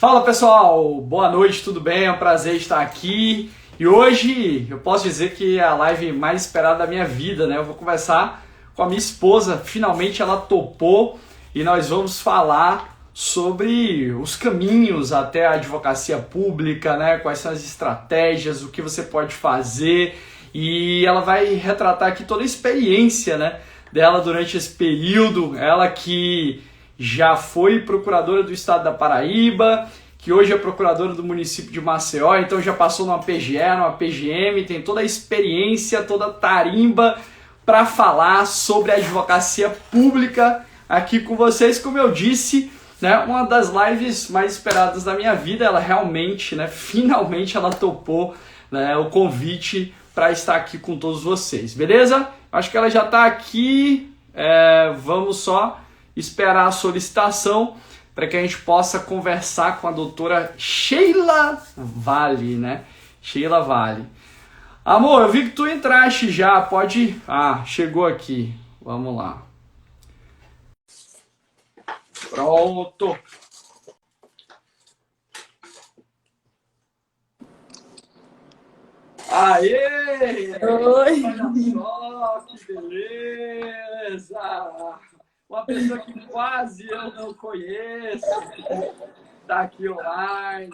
Fala pessoal, boa noite, tudo bem? É um prazer estar aqui. E hoje eu posso dizer que é a live mais esperada da minha vida, né? Eu vou conversar com a minha esposa, finalmente ela topou e nós vamos falar sobre os caminhos até a advocacia pública, né? Quais são as estratégias, o que você pode fazer, e ela vai retratar aqui toda a experiência, né, dela durante esse período. Ela que já foi procuradora do estado da Paraíba, que hoje é procuradora do município de Maceió, então já passou numa PGE, numa PGM, tem toda a experiência, toda a tarimba para falar sobre a advocacia pública aqui com vocês. Como eu disse, né, uma das lives mais esperadas da minha vida. Ela realmente, né, finalmente ela topou, né, o convite para estar aqui com todos vocês, beleza? Acho que ela já está aqui, vamos só esperar a solicitação para que a gente possa conversar com a doutora Sheila Vale, né? Sheila Vale. Amor, eu vi que tu entraste já, pode ir. Ah, chegou aqui, vamos lá. Pronto. Aê! Oi! Olha só, que beleza! Uma pessoa que quase eu não conheço, tá aqui online.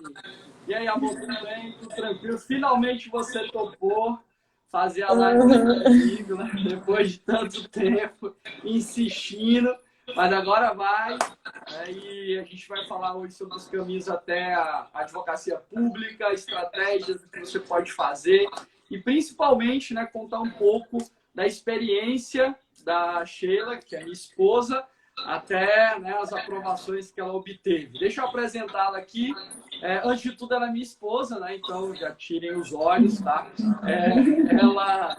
E aí, amor, tudo bem? Tudo tranquilo? Finalmente você topou fazer a live comigo, né? Depois de tanto tempo insistindo, mas agora vai. E a gente vai falar hoje sobre os caminhos até a advocacia pública, estratégias que você pode fazer e principalmente, né, contar um pouco da experiência da Sheila, que é minha esposa, até, né, as aprovações que ela obteve. Deixa eu apresentá-la aqui. Antes de tudo, ela é minha esposa, né? Então já tirem os olhos, tá? Ela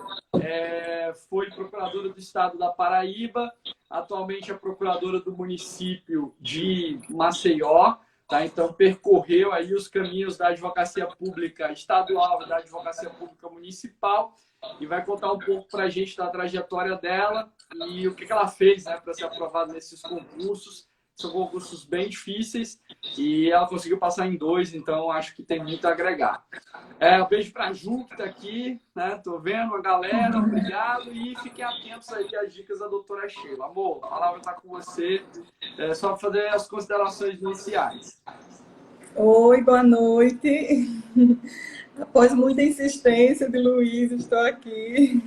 foi procuradora do estado da Paraíba, atualmente é procuradora do município de Maceió, tá? Então percorreu aí os caminhos da advocacia pública estadual e da advocacia pública municipal e vai contar um pouco para a gente da trajetória dela e o que ela fez, né, para ser aprovada nesses concursos. São concursos bem difíceis e ela conseguiu passar em 2, então acho que tem muito a agregar. Um beijo para a Ju, que está aqui, né? Tô vendo a galera, obrigado, e fiquem atentos aí às dicas da doutora Sheila. Amor, a palavra está com você, só para fazer as considerações iniciais. Oi, boa noite. Após muita insistência de Luiz, estou aqui.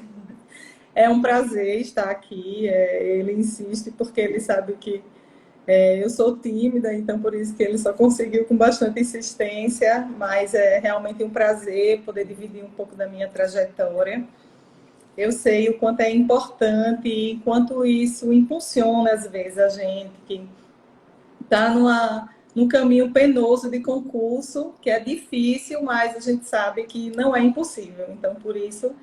É um prazer estar aqui. Ele insiste porque ele sabe que eu sou tímida, então por isso que ele só conseguiu com bastante insistência, mas é realmente um prazer poder dividir um pouco da minha trajetória. Eu sei o quanto é importante e quanto isso impulsiona, às vezes, a gente que está num caminho penoso de concurso, que é difícil, mas a gente sabe que não é impossível. Então, por isso,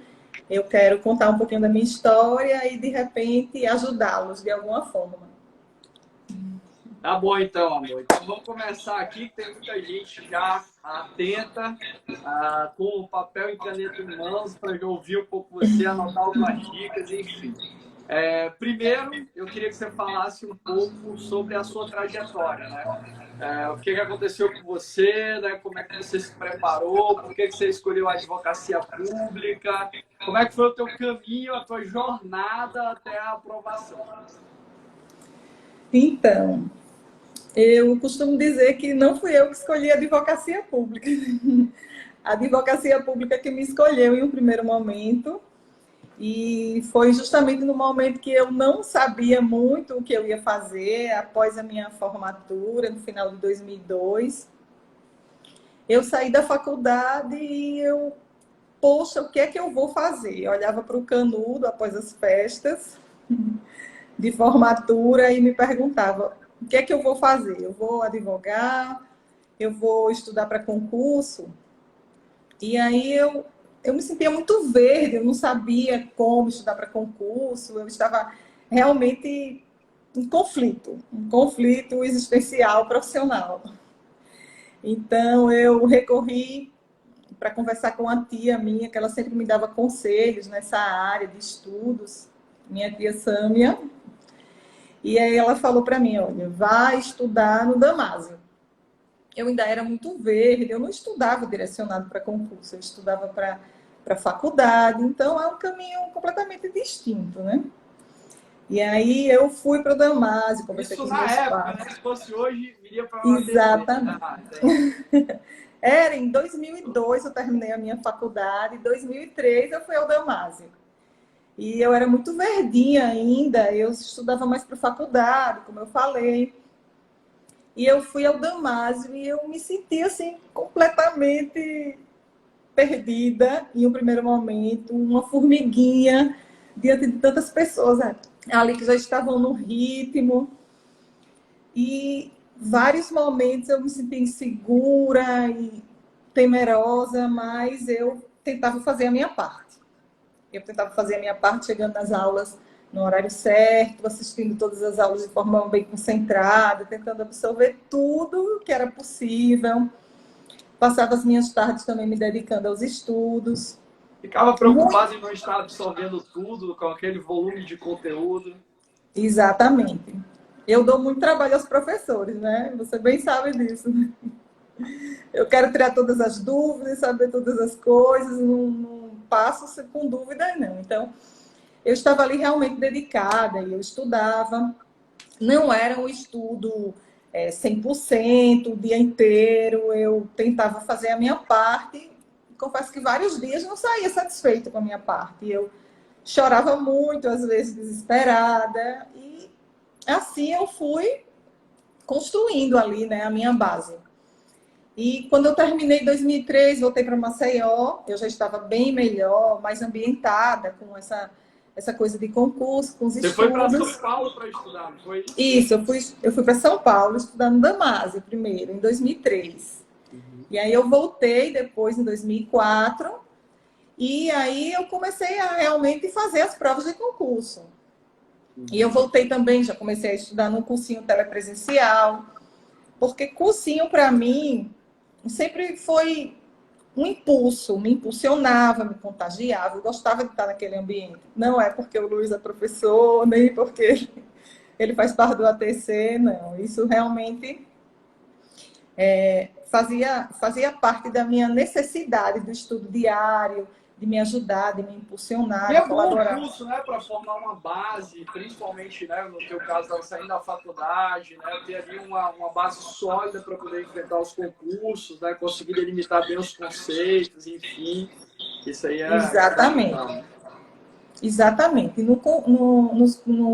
eu quero contar um pouquinho da minha história e, de repente, ajudá-los de alguma forma. Tá bom então, amor. Então vamos começar aqui, que tem muita gente já atenta, com papel e caneta em mãos, para eu ouvir um pouco você, anotar algumas dicas, enfim. Primeiro, eu queria que você falasse um pouco sobre a sua trajetória, né? O que aconteceu com você, né? Como é que você se preparou, por que você escolheu a advocacia pública, como é que foi o teu caminho, a tua jornada até a aprovação? Então, eu costumo dizer que não fui eu que escolhi a advocacia pública. A advocacia pública que me escolheu em um primeiro momento, e foi justamente no momento que eu não sabia muito o que eu ia fazer após a minha formatura, no final de 2002. Eu saí da faculdade e poxa, o que é que eu vou fazer? Eu olhava para o canudo após as festas de formatura e me perguntava: o que é que eu vou fazer? Eu vou advogar? Eu vou estudar para concurso? E aí eu me sentia muito verde, eu não sabia como estudar para concurso, eu estava realmente em um conflito existencial profissional. Então eu recorri para conversar com uma tia minha, que ela sempre me dava conselhos nessa área de estudos, minha tia Sâmia. E aí ela falou para mim: olha, vai estudar no Damásio. eu ainda era muito verde, eu não estudava direcionado para concurso, eu estudava para faculdade, então é um caminho completamente distinto, né? E aí eu fui para o Damásio, conversei Isso com os na meus época, pais. né? Se fosse hoje, iria para uma ADC. Exatamente. Ah, entendi. Era em 2002 eu terminei a minha faculdade, em 2003 eu fui ao Damásio. E eu era muito verdinha ainda, eu estudava mais para faculdade, como eu falei. E eu fui ao Damásio e eu me senti assim completamente perdida em um primeiro momento, uma formiguinha diante de tantas pessoas ali que já estavam no ritmo. E vários momentos eu me senti insegura e temerosa, mas eu tentava fazer a minha parte. Eu tentava fazer a minha parte chegando nas aulas no horário certo, assistindo todas as aulas de forma bem concentrada, tentando absorver tudo que era possível. Passava as minhas tardes também me dedicando aos estudos. Ficava preocupado em não estar absorvendo tudo com aquele volume de conteúdo. Exatamente. Eu dou muito trabalho aos professores, né? Você bem sabe disso. Eu quero tirar todas as dúvidas, saber todas as coisas, não passo com dúvida, não. Então, eu estava ali realmente dedicada e eu estudava. Não era um estudo 100%, o dia inteiro. Eu tentava fazer a minha parte. Confesso que vários dias não saía satisfeita com a minha parte. Eu chorava muito, às vezes desesperada. E assim eu fui construindo ali, né, a minha base. E quando eu terminei em 2003, voltei para Maceió, eu já estava bem melhor, mais ambientada com essa coisa de concurso, com os Você foi para São estudos. Paulo para estudar, não foi isso? Isso, eu fui para São Paulo estudar no Damásio primeiro, em 2003. E aí eu voltei depois, em 2004, e aí eu comecei a realmente fazer as provas de concurso. E eu voltei também, já comecei a estudar no cursinho telepresencial, porque cursinho, para mim, sempre foi um impulso, me impulsionava, me contagiava, eu gostava de estar naquele ambiente. Não é porque o Luiz é professor, nem porque ele faz parte do ATC, não. Isso realmente fazia parte da minha necessidade do estudo diário, de me ajudar, de me E impulsionar, de é bom o colaborar. curso, né, para formar uma base, principalmente, né, no teu caso, estava saindo da faculdade, né, ter ali uma base sólida para poder enfrentar os concursos, né, conseguir delimitar bem os conceitos, enfim. Isso aí é Exatamente. fundamental, né? Exatamente.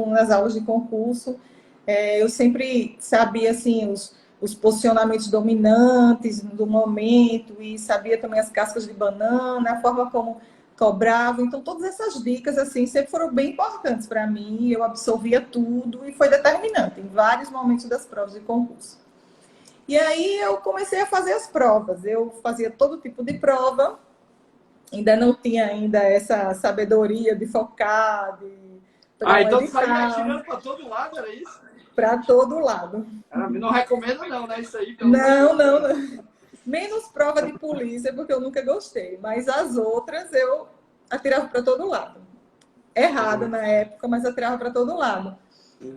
Nas aulas de concurso, eu sempre sabia assim, os posicionamentos dominantes do momento e sabia também as cascas de banana, a forma como cobrava. Então, todas essas dicas assim sempre foram bem importantes para mim. Eu absorvia tudo e foi determinante em vários momentos das provas de concurso. E aí eu comecei a fazer as provas. Eu fazia todo tipo de prova, ainda não tinha ainda essa sabedoria de focar, de pegar Ah, um então tu saía edital atirando para todo lado, era isso? para todo lado. Não recomendo não, né, isso aí, pelo amor de Não, Deus. não, não. Menos prova de polícia, porque eu nunca gostei. Mas as outras eu atirava para todo lado. Errado na época, mas atirava para todo lado.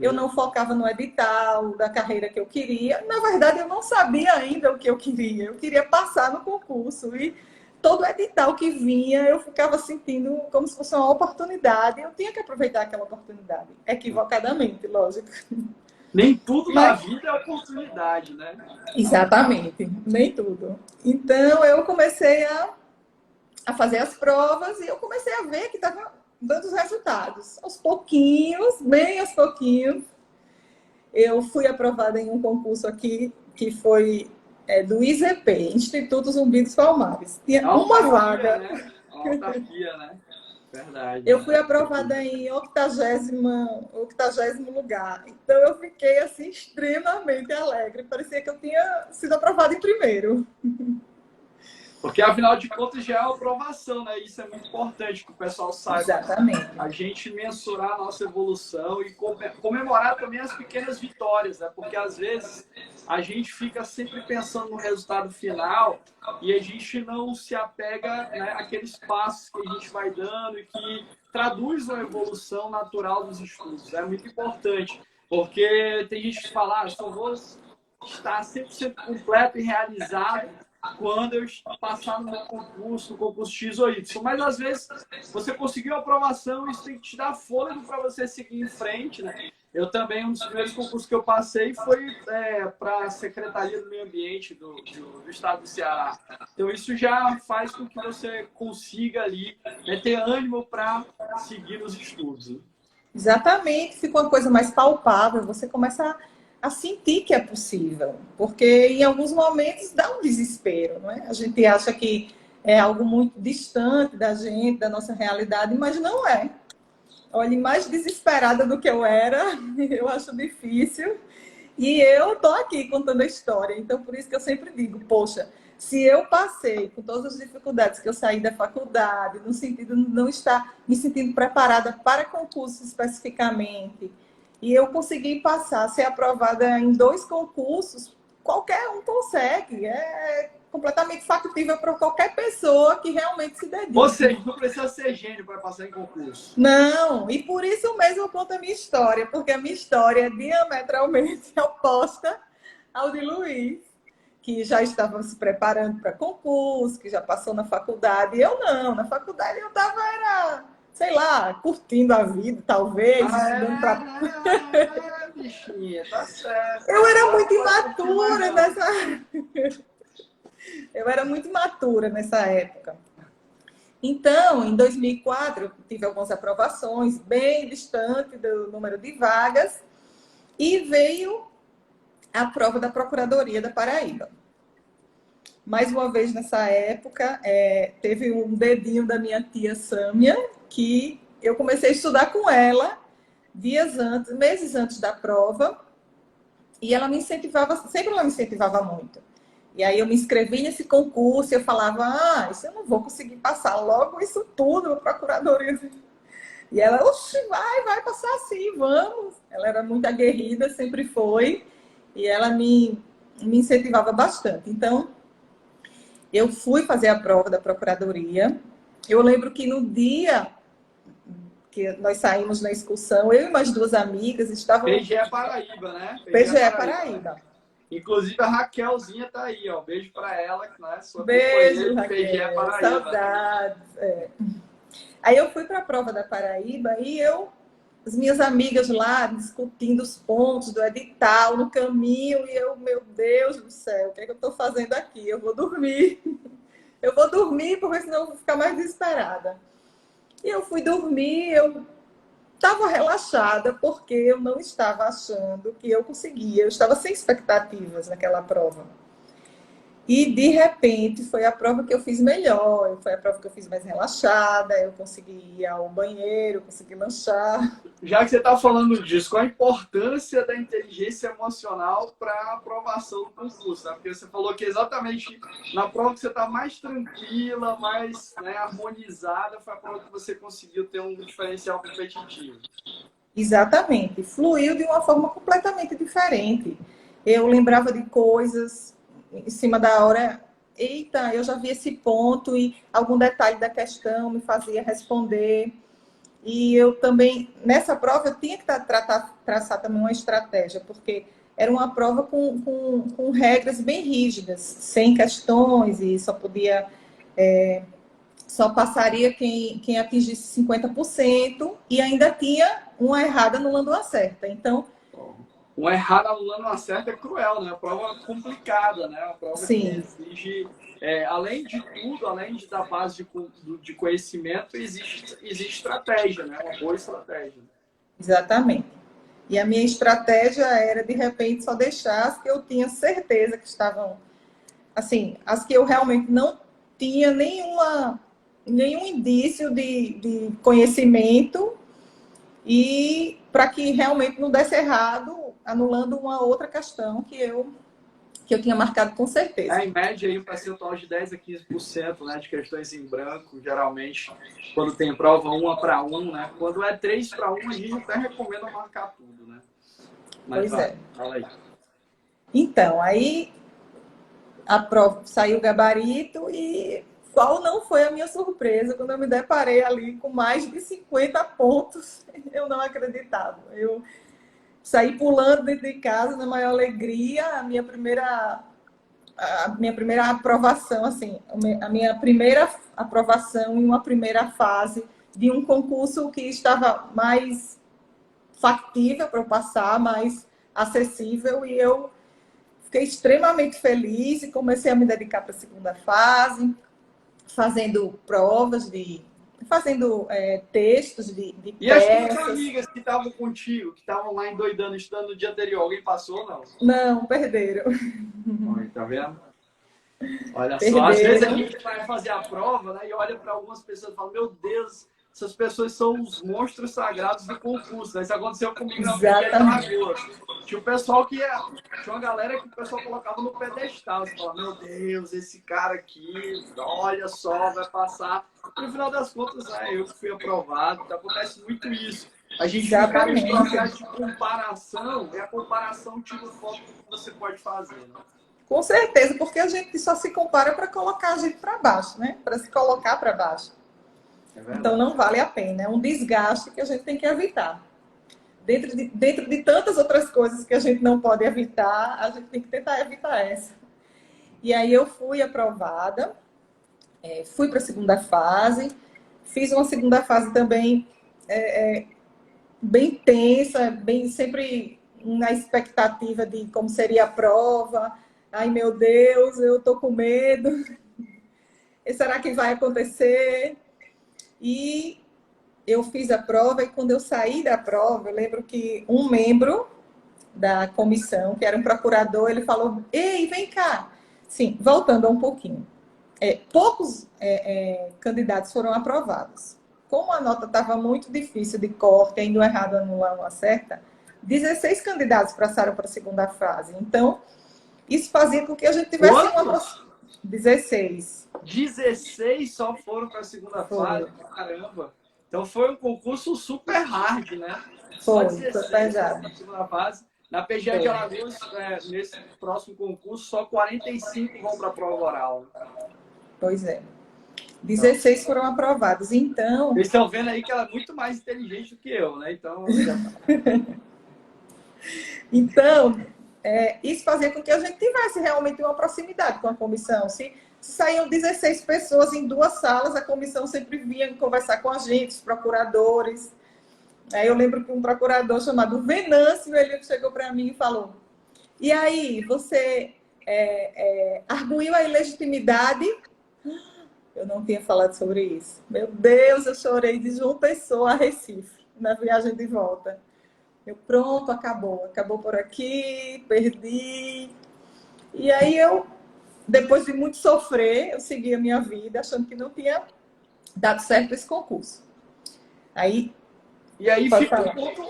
Eu não focava no edital da carreira que eu queria. Na verdade, eu não sabia ainda o que eu queria. Eu queria passar no concurso. E todo edital que vinha, eu ficava sentindo como se fosse uma oportunidade. Eu tinha que aproveitar aquela oportunidade. Equivocadamente, lógico. Nem tudo na Mas, vida é oportunidade, né? exatamente, nem tudo. Então, eu comecei a fazer as provas e eu comecei a ver que estava dando os resultados. Aos pouquinhos, bem aos pouquinhos. Eu fui aprovada em um concurso aqui que foi do IZP, Instituto Zumbi dos Palmares. A Tinha uma autarquia, vaga. né? A autarquia, né? Verdade. Eu fui aprovada em 80º lugar. Então eu fiquei assim extremamente alegre. Parecia que eu tinha sido aprovada em primeiro. Porque, afinal de contas, já é uma aprovação, né? Isso é muito importante que o pessoal saiba. Exatamente. A gente mensurar a nossa evolução e comemorar também as pequenas vitórias, né? Porque, às vezes, a gente fica sempre pensando no resultado final e a gente não se apega, né, àqueles passos que a gente vai dando e que traduz uma evolução natural dos estudos. É muito importante. Porque tem gente que fala, só vou estar 100% completo e realizado quando eu passar no meu concurso, no concurso X ou Y. Mas, às vezes, você conseguiu a aprovação e isso tem que te dar fôlego para você seguir em frente, né? Eu também, um dos primeiros concursos que eu passei foi para a Secretaria do Meio Ambiente do Estado do Ceará. Então, isso já faz com que você consiga ali, né, ter ânimo para seguir nos estudos. Exatamente, fica uma coisa mais palpável, você começa a sentir que é possível, porque em alguns momentos dá um desespero, não é? A gente acha que é algo muito distante da gente, da nossa realidade, mas não é. Olha, mais desesperada do que eu era, eu acho difícil, e eu tô aqui contando a história, então por isso que eu sempre digo, poxa, se eu passei com todas as dificuldades que eu saí da faculdade, no sentido de não estar me sentindo preparada para concursos especificamente, e eu consegui passar, ser aprovada em 2 concursos, qualquer um consegue. É completamente factível para qualquer pessoa que realmente se dedique. Ou seja, não precisa ser gênio para passar em concurso. Não, e por isso mesmo eu conto a minha história, porque a minha história é diametralmente oposta ao de Luiz, que já estava se preparando para concurso, que já passou na faculdade. Eu não, na faculdade eu estava, sei lá, curtindo a vida, talvez, estudando para... bichinha, tá certo. Eu era muito imatura nessa... Eu era muito imatura nessa época. Então, em 2004, eu tive algumas aprovações, bem distante do número de vagas, e veio a prova da Procuradoria da Paraíba. Mais uma vez, nessa época, teve um dedinho da minha tia Sâmia, que eu comecei a estudar com ela meses antes da prova, e ela me incentivava, sempre ela me incentivava muito. E aí eu me inscrevi nesse concurso e eu falava, isso eu não vou conseguir passar logo isso tudo, Procuradoria. E ela, oxe, vai passar sim, vamos. Ela era muito aguerrida, sempre foi, e ela me incentivava bastante. Então, eu fui fazer a prova da Procuradoria. Eu lembro que no dia que nós saímos na excursão, eu e mais 2 amigas estávamos... PGE Paraíba, né? PGE Paraíba. Inclusive a Raquelzinha tá aí, ó. Beijo para ela, né? Sua beijo, Raquel. PGE Paraíba. Saudades. Aí eu fui para a prova da Paraíba e as minhas amigas lá discutindo os pontos do edital no caminho, e eu, meu Deus do céu, o que é que eu estou fazendo aqui? Eu vou dormir. Eu vou dormir, porque senão eu vou ficar mais desesperada. E eu fui dormir, eu estava relaxada, porque eu não estava achando que eu conseguia. Eu estava sem expectativas naquela prova. E, de repente, foi a prova que eu fiz melhor, foi a prova que eu fiz mais relaxada, eu consegui ir ao banheiro, consegui lanchar. Já que você está falando disso, qual a importância da inteligência emocional para a aprovação do concurso? Né? Porque você falou que exatamente na prova que você está mais tranquila, mais, né, harmonizada, foi a prova que você conseguiu ter um diferencial competitivo. Exatamente. Fluiu de uma forma completamente diferente. Eu lembrava de coisas em cima da hora. Eita, eu já vi esse ponto, e algum detalhe da questão me fazia responder. E eu também, nessa prova, eu tinha que traçar também uma estratégia, porque era uma prova com regras bem rígidas, sem questões, e só passaria quem atingisse 50%, e ainda tinha uma errada anulando uma certa. Então, uma errada anulando uma certa é cruel, né? Uma prova complicada, né? Uma prova sim, que exige, além de tudo, além da base de conhecimento, existe estratégia, né? Uma boa estratégia. Exatamente. E a minha estratégia era, de repente, só deixar as que eu tinha certeza que estavam, assim, as que eu realmente não tinha nenhum indício de conhecimento, e para que realmente não desse errado, anulando uma outra questão que eu tinha marcado com certeza. Em média, aí, um percentual de 10 a 15%, né, de questões em branco, geralmente, quando tem prova 1-1, né? Quando é 3-1, a gente até recomenda marcar tudo, né? Mas, pois fala aí. Então, aí a prova saiu o gabarito, e qual não foi a minha surpresa quando eu me deparei ali com mais de 50 pontos? Eu não acreditava. saí pulando dentro de casa na maior alegria, a minha primeira aprovação, assim, a minha primeira aprovação em uma primeira fase de um concurso que estava mais factível para eu passar, mais acessível, e eu fiquei extremamente feliz e comecei a me dedicar para a segunda fase, fazendo provas fazendo textos de E as tuas peças. amigas que estavam contigo, que estavam lá endoidando, estudando no dia anterior, alguém passou ou não? Não, perderam. Olha, tá vendo? Olha só, às vezes a Perderam. gente vai fazer a prova, né, e olha para algumas pessoas e fala, meu Deus, essas pessoas são os monstros sagrados do concurso. Né? Isso aconteceu comigo na PGE de Exatamente. Alagoas. Tinha um pessoal tinha uma galera que o pessoal colocava no pedestal. Você fala, meu Deus, esse cara aqui, olha só, vai passar. E no final das contas, eu que fui aprovado. Então, acontece muito isso. A gente fica nesse Exatamente. processo de comparação, e a comparação tira o foco do que você pode fazer. Né? Com certeza, porque a gente só se compara para colocar a gente para baixo, né? Para se colocar para baixo. Então não vale a pena, é um desgaste que a gente tem que evitar. Dentro de tantas outras coisas que a gente não pode evitar, a gente tem que tentar evitar essa. E aí eu fui aprovada, fui para a segunda fase, fiz uma segunda fase também bem tensa, bem sempre na expectativa de como seria a prova. Ai, meu Deus, eu estou com medo. E será que vai acontecer? E eu fiz a prova e quando eu saí da prova, eu lembro que um membro da comissão, que era um procurador, ele falou, ei, vem cá. Sim, voltando um pouquinho. Poucos candidatos foram aprovados. Como a nota estava muito difícil de corte, ainda errado anular uma certa, 16 candidatos passaram para a segunda fase. Então, isso fazia com que a gente tivesse uma... 16. 16 só foram para a segunda fase. Caramba! Então foi um concurso super hard, né? Só 16 para a segunda fase. Na PGE de Alagoas, nesse próximo concurso, só 45 vão para a prova oral. Pois é. 16 foram aprovados. Então. Vocês estão vendo aí que ela é muito mais inteligente do que eu, né? Então. Então, isso fazia com que a gente tivesse realmente uma proximidade com a comissão. Se saíam 16 pessoas em 2 salas, a comissão sempre vinha conversar com a gente, os procuradores. Aí eu lembro que um procurador chamado Venâncio, ele chegou para mim e falou, e aí, você arguiu a ilegitimidade? Eu não tinha falado sobre isso. Meu Deus, eu chorei de João Pessoa a Recife, na viagem de volta. Pronto, acabou por aqui, perdi. E aí depois de muito sofrer, eu segui a minha vida, achando que não tinha dado certo esse concurso. E aí fica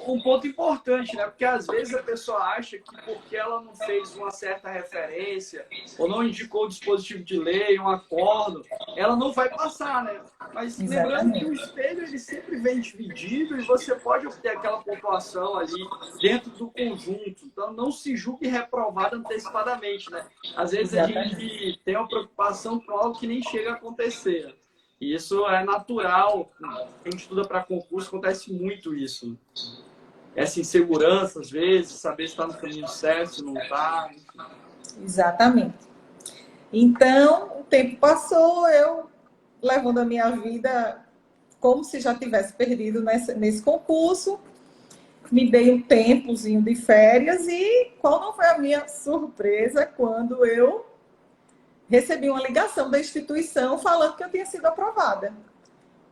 um ponto importante, né? Porque às vezes a pessoa acha que porque ela não fez uma certa referência ou não indicou o dispositivo de lei, um acordo, ela não vai passar, né? Mas lembrando que o espelho ele sempre vem dividido e você pode obter aquela pontuação ali dentro do conjunto. Então não se julgue reprovado antecipadamente, né? Às vezes a gente tem uma preocupação com algo que nem chega a acontecer. E isso é natural. Quem estuda para concurso, acontece muito isso. Essa insegurança, às vezes, saber se está no caminho certo, se não está. Exatamente. Então, o tempo passou, eu levando a minha vida como se já tivesse perdido nesse concurso. Me dei um tempozinho de férias e qual não foi a minha surpresa quando eu recebi uma ligação da instituição falando que eu tinha sido aprovada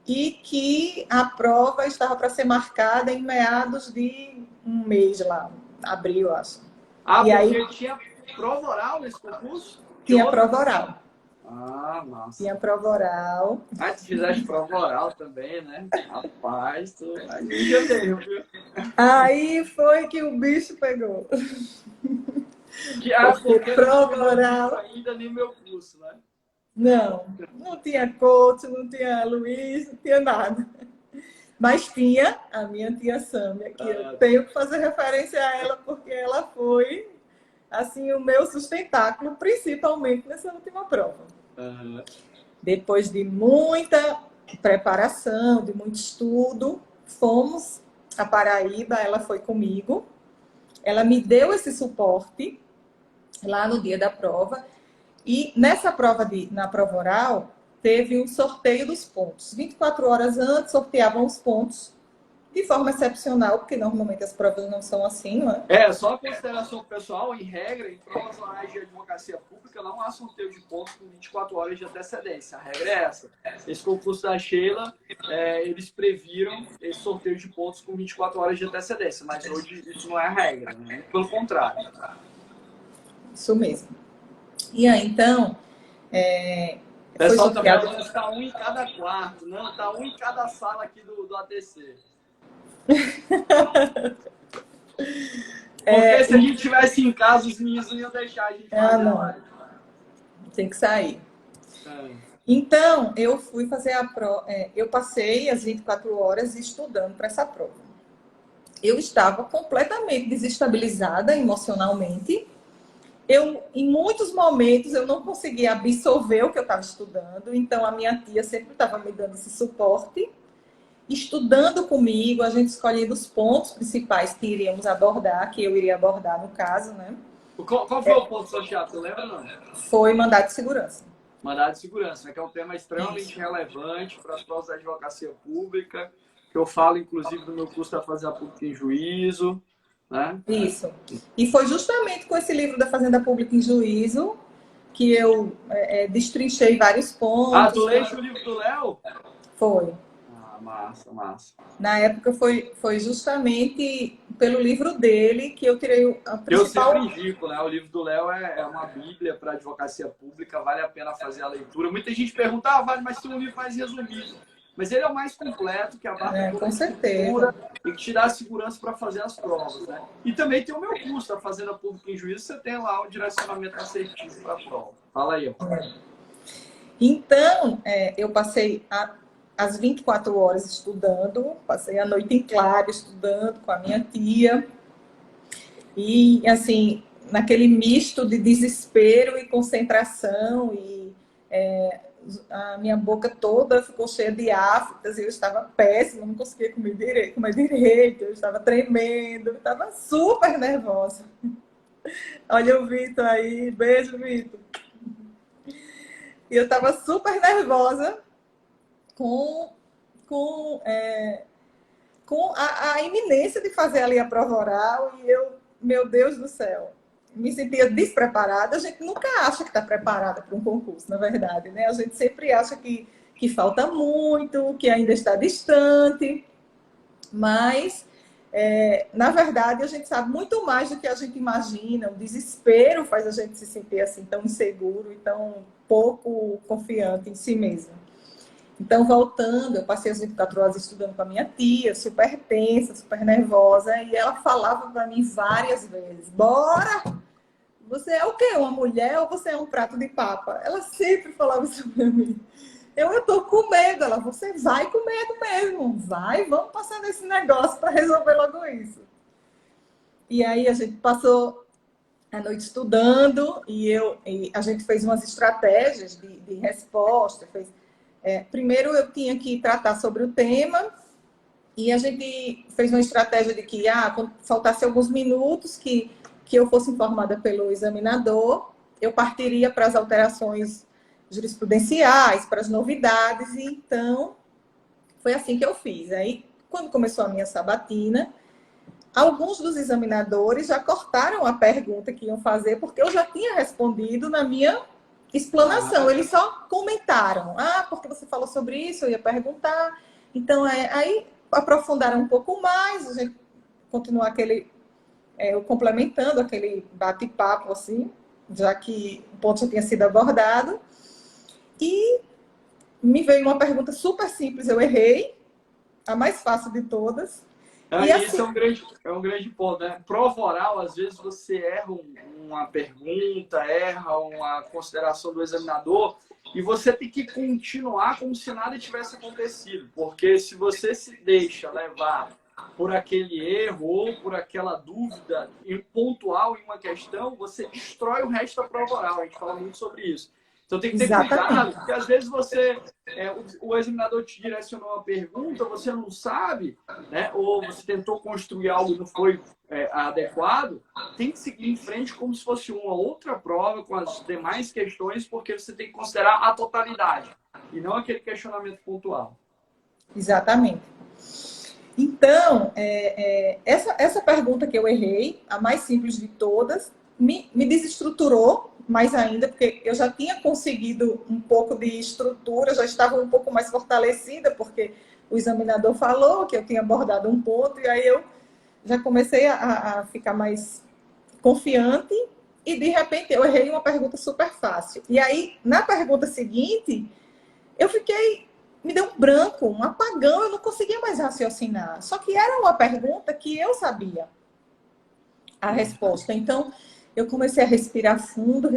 e que a prova estava para ser marcada em meados de um mês lá, abril, acho. Ah, e porque aí, tinha prova oral nesse concurso? Tinha prova oral. Ah, nossa. Tinha prova oral. Ah, se fizesse prova oral também, né? Rapaz, aí já deu, viu? Aí foi que o bicho pegou. Porque prova oral ainda nem meu curso, né? Não tinha coach, não tinha Luiz, não tinha nada. Mas tinha a minha tia Sâmia, que eu tenho que fazer referência a ela, porque ela foi, assim, o meu sustentáculo, principalmente nessa última prova. Depois de muita preparação, de muito estudo, fomos a Paraíba, ela foi comigo. ela me deu esse suporte lá no dia da prova. E nessa prova, na prova oral, teve um sorteio dos pontos. 24 horas antes, sorteavam os pontos de forma excepcional, porque normalmente as provas não são assim, não é? Só a consideração pessoal, em regra, em provas orais de advocacia pública, não há sorteio de pontos com 24 horas de antecedência. A regra é essa. Esse concurso da Sheila, eles previram esse sorteio de pontos com 24 horas de antecedência, mas hoje isso não é a regra, né? Pelo contrário. Isso mesmo. E aí, então, o pessoal também falando que está um em cada quarto, não, está um em cada sala aqui do ATC. Porque se a gente tivesse em casa, os meninos não iam deixar a gente fazer a live. Tem que sair. Então, eu fui fazer a prova. Eu passei as 24 horas estudando para essa prova. Eu estava completamente desestabilizada emocionalmente. Em muitos momentos, eu não conseguia absorver o que eu estava estudando. Então, a minha tia sempre estava me dando esse suporte. Estudando comigo, a gente escolhendo os pontos principais que iríamos abordar, que eu iria abordar no caso, né? Qual foi o ponto sorteado? Você lembra, não? Foi mandado de segurança. Mandado de segurança, né? Que é um tema extremamente relevante para as provas da advocacia pública, que eu falo, inclusive, no meu curso da Fazenda Pública em Juízo, né? Isso. E foi justamente com esse livro da Fazenda Pública em Juízo que eu destrinchei vários pontos. Ah, tu leste o livro do Léo? Foi. Massa, massa. Na época foi justamente pelo livro dele que eu tirei a principal... Eu sempre indico, né? O livro do Léo é uma bíblia para advocacia pública, vale a pena fazer a leitura. Muita gente pergunta, vale, mas tem um livro mais resumido. Mas ele é o mais completo, que abarca toda com certeza. E que te dá segurança para fazer as provas, né? E também tem o meu curso, da Fazenda Pública em Juízo, você tem lá o direcionamento assertivo para a prova. Fala aí. Então, eu passei as 24 horas estudando, passei a noite em claro estudando com a minha tia. E, assim, naquele misto de desespero e concentração, e a minha boca toda ficou cheia de aftas, e eu estava péssima, não conseguia comer direito, eu estava tremendo, eu estava super nervosa. Olha o Vitor aí, beijo, Vitor. E eu estava super nervosa com a iminência de fazer ali a prova oral, e eu, meu Deus do céu, me sentia despreparada. A gente nunca acha que está preparada para um concurso, na verdade, né? A gente sempre acha que falta muito, que ainda está distante, mas, na verdade, a gente sabe muito mais do que a gente imagina. O desespero faz a gente se sentir assim tão inseguro e tão pouco confiante em si mesmo. Então, voltando, eu passei as 24 horas estudando com a minha tia, super tensa, super nervosa, e ela falava para mim várias vezes: bora! Você é o quê? Uma mulher ou você é um prato de papa? Ela sempre falava isso para mim. Eu tô com medo. Ela: você vai com medo mesmo. Vai, vamos passar nesse negócio para resolver logo isso. E aí a gente passou a noite estudando, e a gente fez umas estratégias de resposta, primeiro eu tinha que tratar sobre o tema, e a gente fez uma estratégia de que, quando faltasse alguns minutos que eu fosse informada pelo examinador, eu partiria para as alterações jurisprudenciais, para as novidades, e então foi assim que eu fiz. Aí, quando começou a minha sabatina, alguns dos examinadores já cortaram a pergunta que iam fazer, porque eu já tinha respondido na minha explanação. Eles só comentaram: porque você falou sobre isso, eu ia perguntar. Então, aí aprofundaram um pouco mais, a gente continuou eu complementando aquele bate-papo, assim, já que o ponto já tinha sido abordado. E me veio uma pergunta super simples, eu errei, a mais fácil de todas. E assim... Isso é um grande ponto, né? Prova oral, às vezes você erra uma pergunta, erra uma consideração do examinador, e você tem que continuar como se nada tivesse acontecido. Porque se você se deixa levar por aquele erro ou por aquela dúvida pontual em uma questão, você destrói o resto da prova oral. A gente fala muito sobre isso. Então tem que ter cuidado, porque às vezes o examinador te direcionou uma pergunta, você não sabe, né? Ou você tentou construir algo e não foi adequado, tem que seguir em frente como se fosse uma outra prova com as demais questões, porque você tem que considerar a totalidade e não aquele questionamento pontual. Exatamente. Então, essa pergunta que eu errei, a mais simples de todas, me desestruturou mais ainda, porque eu já tinha conseguido um pouco de estrutura, já estava um pouco mais fortalecida, porque o examinador falou que eu tinha abordado um ponto, e aí eu já comecei a ficar mais confiante, e de repente eu errei uma pergunta super fácil. E aí, na pergunta seguinte, me deu um branco, um apagão, eu não conseguia mais raciocinar. Só que era uma pergunta que eu sabia a resposta. Então, eu comecei a respirar fundo,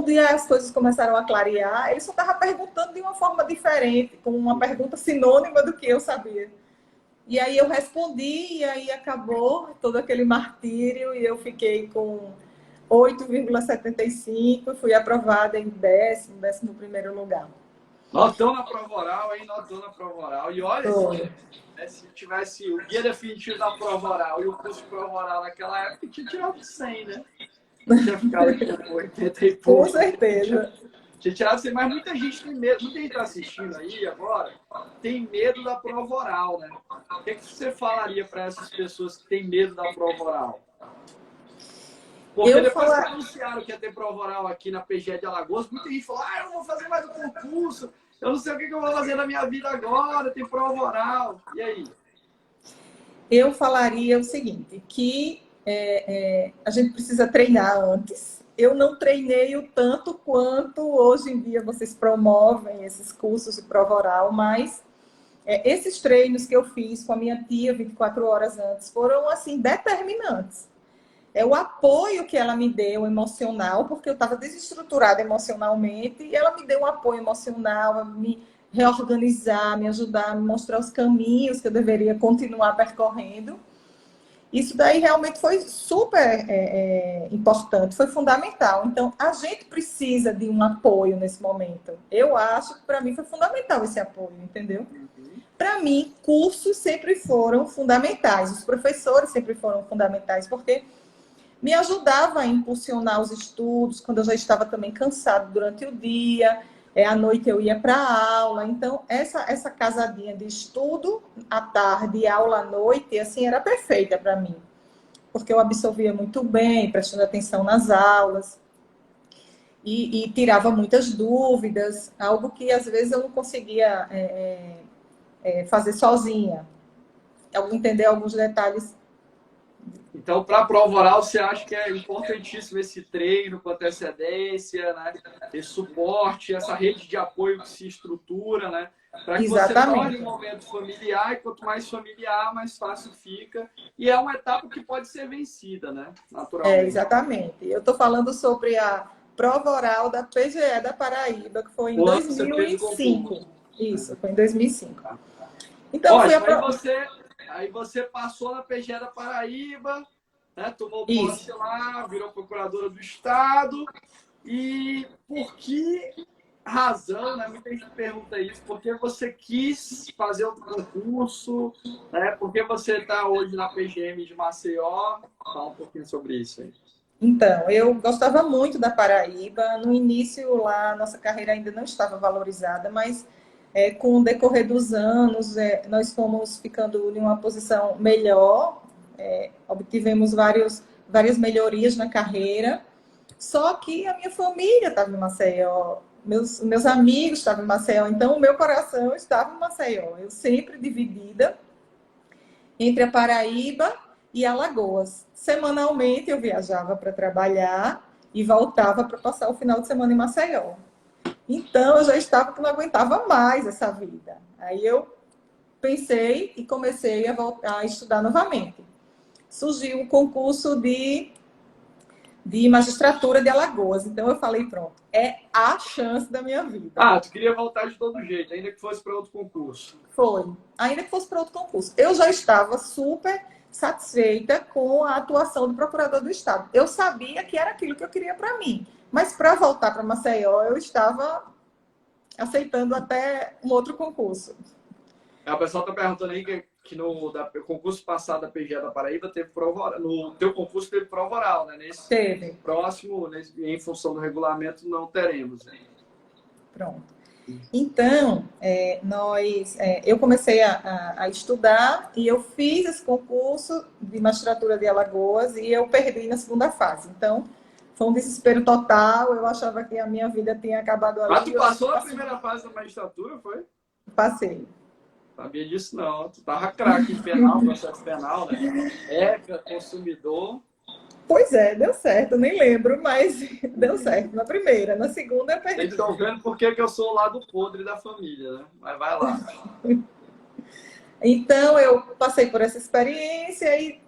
e aí as coisas começaram a clarear. Ele só estava perguntando de uma forma diferente, com uma pergunta sinônima do que eu sabia. E aí eu respondi, e aí acabou todo aquele martírio, e eu fiquei com 8,75, fui aprovada em 11º lugar. Notão na prova oral, hein? Notão na prova oral. E olha, se tivesse o guia definitivo da prova oral e o curso de prova oral naquela época, tinha tirado 100, né? Tinha ficado com 80 e pouco. Com certeza. Tinha tirado 100, mas muita gente tem medo. Muita gente está assistindo aí agora, tem medo da prova oral, né? O que você falaria para essas pessoas que têm medo da prova oral? Porque depois que anunciaram que ia ter prova oral aqui na PGE de Alagoas, muita gente falou, eu não vou fazer mais o concurso, eu não sei o que eu vou fazer na minha vida agora, tem prova oral. E aí? Eu falaria o seguinte, que a gente precisa treinar antes. Eu não treinei o tanto quanto hoje em dia vocês promovem esses cursos de prova oral, mas esses treinos que eu fiz com a minha tia 24 horas antes foram, assim, determinantes. O apoio que ela me deu emocional, porque eu estava desestruturada emocionalmente, e ela me deu um apoio emocional, a me reorganizar, me ajudar, me mostrar os caminhos que eu deveria continuar percorrendo. Isso daí realmente foi super importante, foi fundamental. Então, a gente precisa de um apoio nesse momento. Eu acho que para mim foi fundamental esse apoio, entendeu? Para mim, cursos sempre foram fundamentais, os professores sempre foram fundamentais, porque me ajudava a impulsionar os estudos, quando eu já estava também cansada durante o dia, à noite eu ia para a aula. Então, essa casadinha de estudo à tarde e aula à noite, assim, era perfeita para mim, porque eu absorvia muito bem, prestando atenção nas aulas, e tirava muitas dúvidas, algo que às vezes eu não conseguia fazer sozinha, entender alguns detalhes. Então, para a prova oral, você acha que é importantíssimo esse treino com antecedência, né? Esse suporte, essa rede de apoio que se estrutura, né? Para que você torne um momento familiar, e quanto mais familiar, mais fácil fica. E é uma etapa que pode ser vencida, né? Naturalmente. Exatamente. Eu estou falando sobre a prova oral da PGE da Paraíba, que foi em 2005. Isso, foi em 2005. Então, Aí você passou na PGE da Paraíba, né? Tomou posse lá, virou procuradora do Estado. E por que razão, né? Muita gente pergunta isso, por que você quis fazer outro concurso, né? Por que você está hoje na PGM de Maceió? Fala um pouquinho sobre isso aí. Então, eu gostava muito da Paraíba. No início lá, nossa carreira ainda não estava valorizada, mas com o decorrer dos anos, nós fomos ficando em uma posição melhor, obtivemos várias melhorias na carreira, só que a minha família estava em Maceió, meus amigos estavam em Maceió, então o meu coração estava em Maceió. Eu sempre dividida entre a Paraíba e Alagoas. Semanalmente eu viajava para trabalhar e voltava para passar o final de semana em Maceió. Então, eu já estava que não aguentava mais essa vida. Aí eu pensei e comecei a voltar a estudar novamente. Surgiu o concurso de magistratura de Alagoas. Então, eu falei, pronto, é a chance da minha vida. Tu queria voltar de todo jeito, ainda que fosse para outro concurso. Foi, ainda que fosse para outro concurso. Eu já estava super satisfeita com a atuação do procurador do Estado. Eu sabia que era aquilo que eu queria para mim. Mas para voltar para Maceió, eu estava aceitando até um outro concurso. O pessoal está perguntando aí que no concurso passado da PGE da Paraíba teve prova oral. No teu concurso teve prova oral, né? Nesse Teve. próximo, em função do regulamento, não teremos. Né? Pronto. Então, eu comecei a estudar e eu fiz esse concurso de magistratura de Alagoas e eu perdi na segunda fase. Então, foi um desespero total. Eu achava que a minha vida tinha acabado ali. Mas tu passou a primeira fase da magistratura, foi? Passei. Sabia disso não. Tu tava craque em penal, processo penal, né? ECA, consumidor. Pois é, deu certo, eu nem lembro, mas deu certo na primeira. Na segunda eu perdi. Vocês estão vendo por que eu sou o lado podre da família, né? Mas vai lá. Então, eu passei por essa experiência e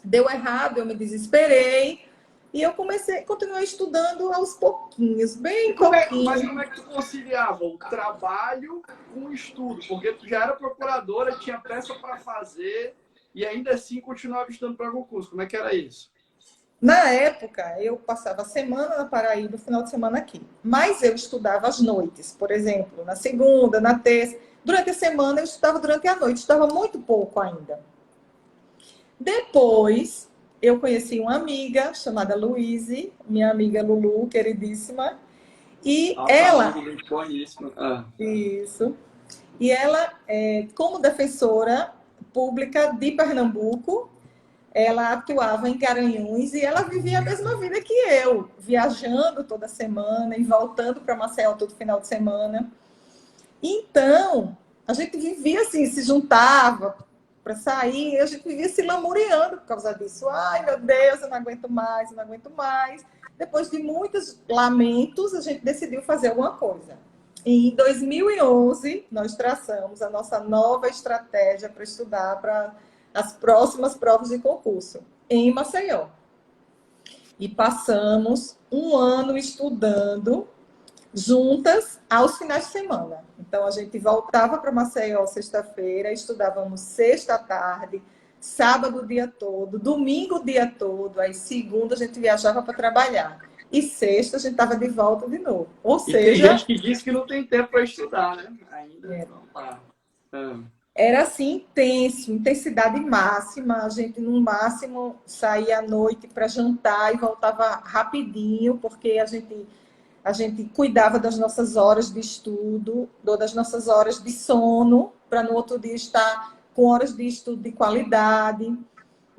deu errado, eu me desesperei. E eu continuei estudando aos pouquinhos, bem pouquinho. Mas como é que tu conciliava o trabalho com o estudo? Porque tu já era procuradora, tinha peça para fazer e ainda assim continuava estudando para concurso. Como é que era isso? Na época, eu passava a semana na Paraíba, final de semana aqui. Mas eu estudava às noites, por exemplo, na segunda, na terça. Durante a semana, eu estudava durante a noite, estudava muito pouco ainda. Depois, eu conheci uma amiga chamada Luíse, minha amiga Lulu, queridíssima. E ela... Isso. E ela, como defensora pública de Pernambuco, ela atuava em Garanhuns e ela vivia a mesma vida que eu, viajando toda semana e voltando para Maceió todo final de semana. Então, a gente vivia assim, se juntava para sair, e a gente vivia se lamuriando por causa disso. Ai, meu Deus, eu não aguento mais, eu não aguento mais. Depois de muitos lamentos, a gente decidiu fazer alguma coisa. E em 2011, nós traçamos a nossa nova estratégia para estudar para as próximas provas de concurso em Maceió. E passamos um ano estudando juntas aos finais de semana. Então, a gente voltava para Maceió sexta-feira, estudávamos sexta à tarde, sábado o dia todo, domingo o dia todo, aí segunda a gente viajava para trabalhar. E sexta a gente estava de volta de novo. Ou seja... Tem gente que diz que não tem tempo para estudar, né? Ainda não tá. Era assim, intenso, intensidade máxima. A gente, no máximo, saía à noite para jantar e voltava rapidinho, porque a gente cuidava das nossas horas de estudo, das nossas horas de sono, para no outro dia estar com horas de estudo de qualidade.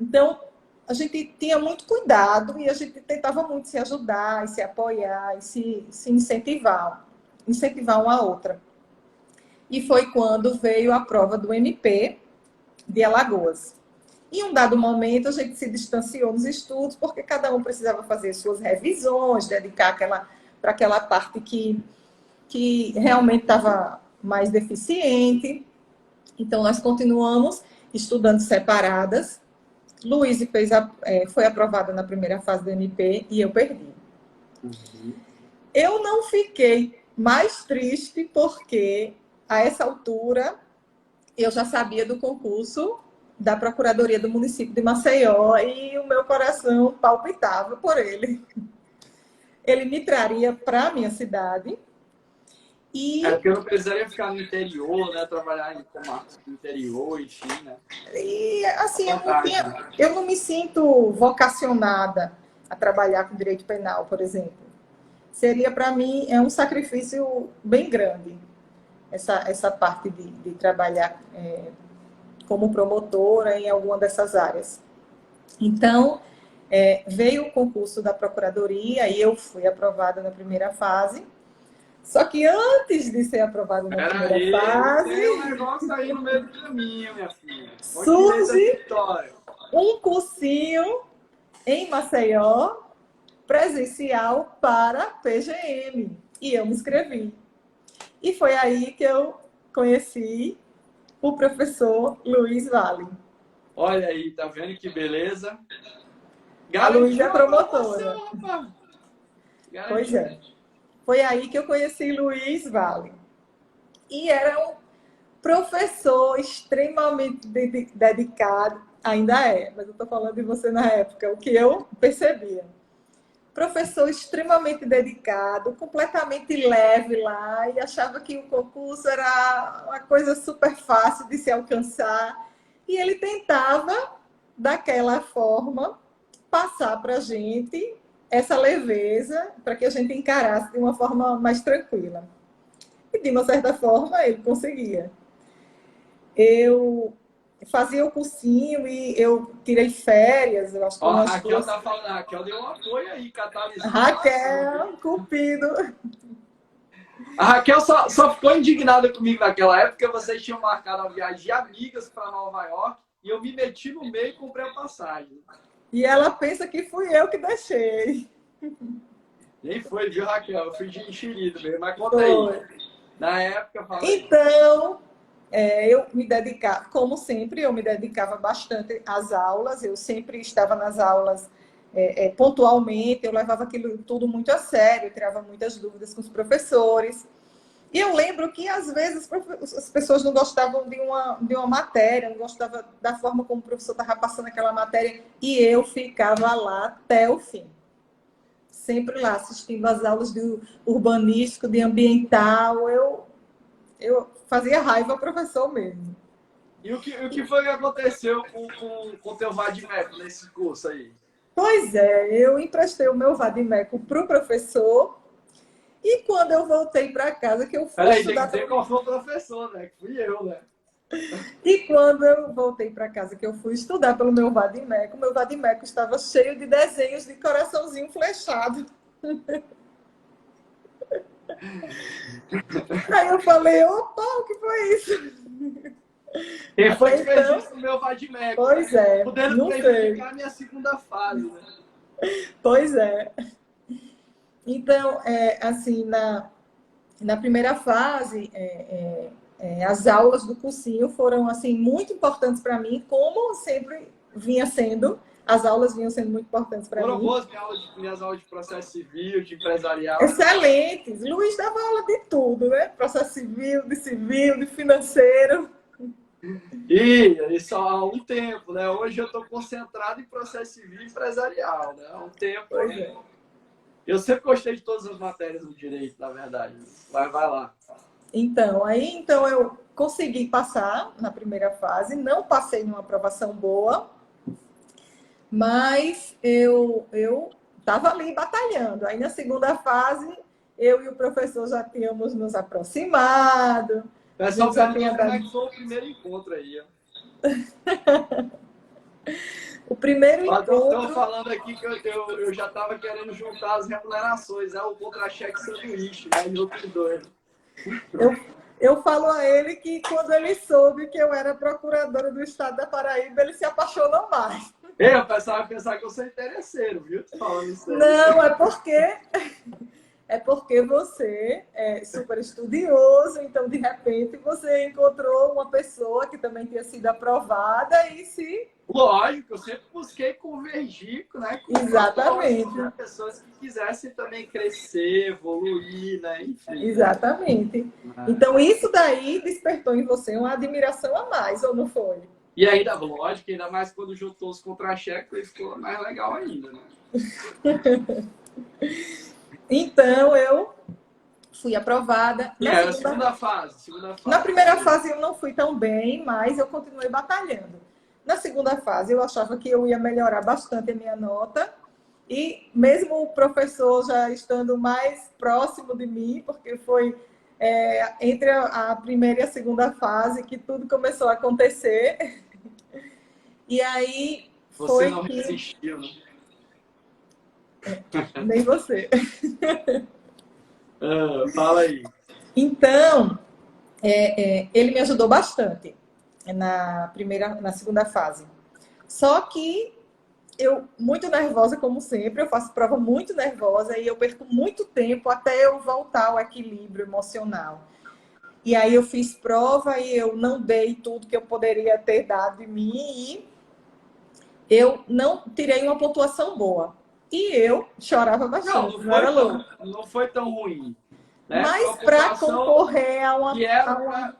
Então, a gente tinha muito cuidado e a gente tentava muito se ajudar, e se apoiar, e se incentivar uma a outra. E foi quando veio a prova do MP de Alagoas. Em um dado momento, a gente se distanciou nos estudos, porque cada um precisava fazer suas revisões, dedicar para aquela parte que realmente estava mais deficiente. Então, nós continuamos estudando separadas. Luíse foi aprovada na primeira fase do MP e eu perdi. Uhum. Eu não fiquei mais triste porque... A essa altura, eu já sabia do concurso da Procuradoria do município de Maceió e o meu coração palpitava por ele. Ele me traria para a minha cidade. Porque eu não precisaria ficar no interior, né? Trabalhar em comarcas do interior, enfim, né? E, assim, eu não me sinto vocacionada a trabalhar com direito penal, por exemplo. Seria, para mim, um sacrifício bem grande. Essa parte de trabalhar como promotora em alguma dessas áreas. Então, veio o concurso da Procuradoria e eu fui aprovada na primeira fase. Só que antes de ser aprovada na primeira fase... Tem um negócio aí no meio do caminho, minha filha. Surge um cursinho em Maceió, presencial para PGM. E eu me inscrevi. E foi aí que eu conheci o professor Luiz Vale. Olha aí, tá vendo que beleza? A Luiz é promotora. Pois é. Foi aí que eu conheci Luiz Vale. E era um professor extremamente dedicado, ainda é, mas eu estou falando de você na época, o que eu percebia. professor extremamente dedicado, completamente leve lá, e achava que o concurso era uma coisa super fácil de se alcançar. E ele tentava, daquela forma, passar para a gente essa leveza, para que a gente encarasse de uma forma mais tranquila. E, de uma certa forma, ele conseguia. Eu fazia o cursinho e eu tirei férias, eu acho que Ó, a umas Raquel duas. tá falando, a Raquel deu um apoio aí, catalisando a ação. Raquel, Cupido. A Raquel só ficou indignada comigo naquela época, vocês tinham marcado uma viagem de amigas para Nova York e eu me meti no meio e comprei a passagem. E ela pensa que fui eu que deixei. Nem foi, viu, Raquel? Eu fui de enxerido mesmo, mas conta Foi. aí. Na época, fala aí. Então, eu me dedicava, como sempre, eu me dedicava bastante às aulas, eu sempre estava nas aulas pontualmente, eu levava aquilo tudo muito a sério, eu tirava muitas dúvidas com os professores. E eu lembro que, às vezes, as pessoas não gostavam de uma matéria, não gostavam da forma como o professor estava passando aquela matéria, e eu ficava lá até o fim. Sempre lá, assistindo às aulas de urbanístico, de ambiental, eu fazia raiva ao professor mesmo. E o que foi que aconteceu com o teu Vadimeco nesse curso aí? Pois é, eu emprestei o meu vadimeco para o professor, e quando eu voltei para casa, que eu fui Peraí, tem que estudar dizer qual foi o professor, né? Que fui eu, né? E quando eu voltei para casa, que eu fui estudar pelo meu vadimeco estava cheio de desenhos de coraçãozinho flechado. Aí eu falei, opa, o que foi isso? Quem foi Até que fez então, isso no meu Vadimeco, né? pois é, Podendo não sei. prejudicar a minha segunda fase, né? Pois é. Então, assim, na primeira fase, as aulas do cursinho foram, assim, muito importantes para mim, como sempre vinha sendo. As aulas vinham sendo muito importantes para Foram mim. boas minhas aulas de processo civil, de empresarial. Excelentes. Luiz dava aula de tudo, né? Processo civil, de financeiro. E só há um tempo, né? Hoje eu estou concentrado em processo civil e empresarial, né? Há um tempo. Pois é. Eu sempre gostei de todas as matérias do direito, na verdade. Vai lá. Então eu consegui passar na primeira fase, não passei numa aprovação boa, mas eu estava ali batalhando. Aí na segunda fase, eu e o professor já tínhamos nos aproximado, O a pessoal gente já tinha perguntou como é dado que foi o primeiro encontro aí. Ó. o primeiro Estão encontro. falando aqui que eu já estava querendo juntar as remunerações, né? O contra-cheque sanduíche, né? E outros dois. Eu falo a ele que quando ele soube que eu era procuradora do estado da Paraíba, ele se apaixonou mais. Eu pensava pensar que eu sou interesseiro, viu? Tô falando isso aí. Não, é porque você é super estudioso, então de repente você encontrou uma pessoa que também tinha sido aprovada e se. Lógico, eu sempre busquei convergir, né, com Exatamente. né, pessoas que quisessem também crescer, evoluir, né, enfim. Exatamente. Então isso daí despertou em você uma admiração a mais, ou não foi? E ainda, lógico, ainda mais quando juntou os contra-cheques, ficou mais legal ainda, né? Então eu fui aprovada. E era a segunda fase. Na primeira fase eu não fui tão bem, mas eu continuei batalhando. Na segunda fase eu achava que eu ia melhorar bastante a minha nota. E mesmo o professor já estando mais próximo de mim, porque foi entre a primeira e a segunda fase que tudo começou a acontecer. E aí Você foi não que... resistiu, né? Nem você. Fala aí. Então, ele me ajudou bastante na segunda fase. Só que eu, muito nervosa, como sempre, eu faço prova muito nervosa e eu perco muito tempo até eu voltar ao equilíbrio emocional. E aí eu fiz prova e eu não dei tudo que eu poderia ter dado de mim e eu não tirei uma pontuação boa. E eu chorava bastante, não foi tão ruim. Né? Mas para concorrer a uma... Que era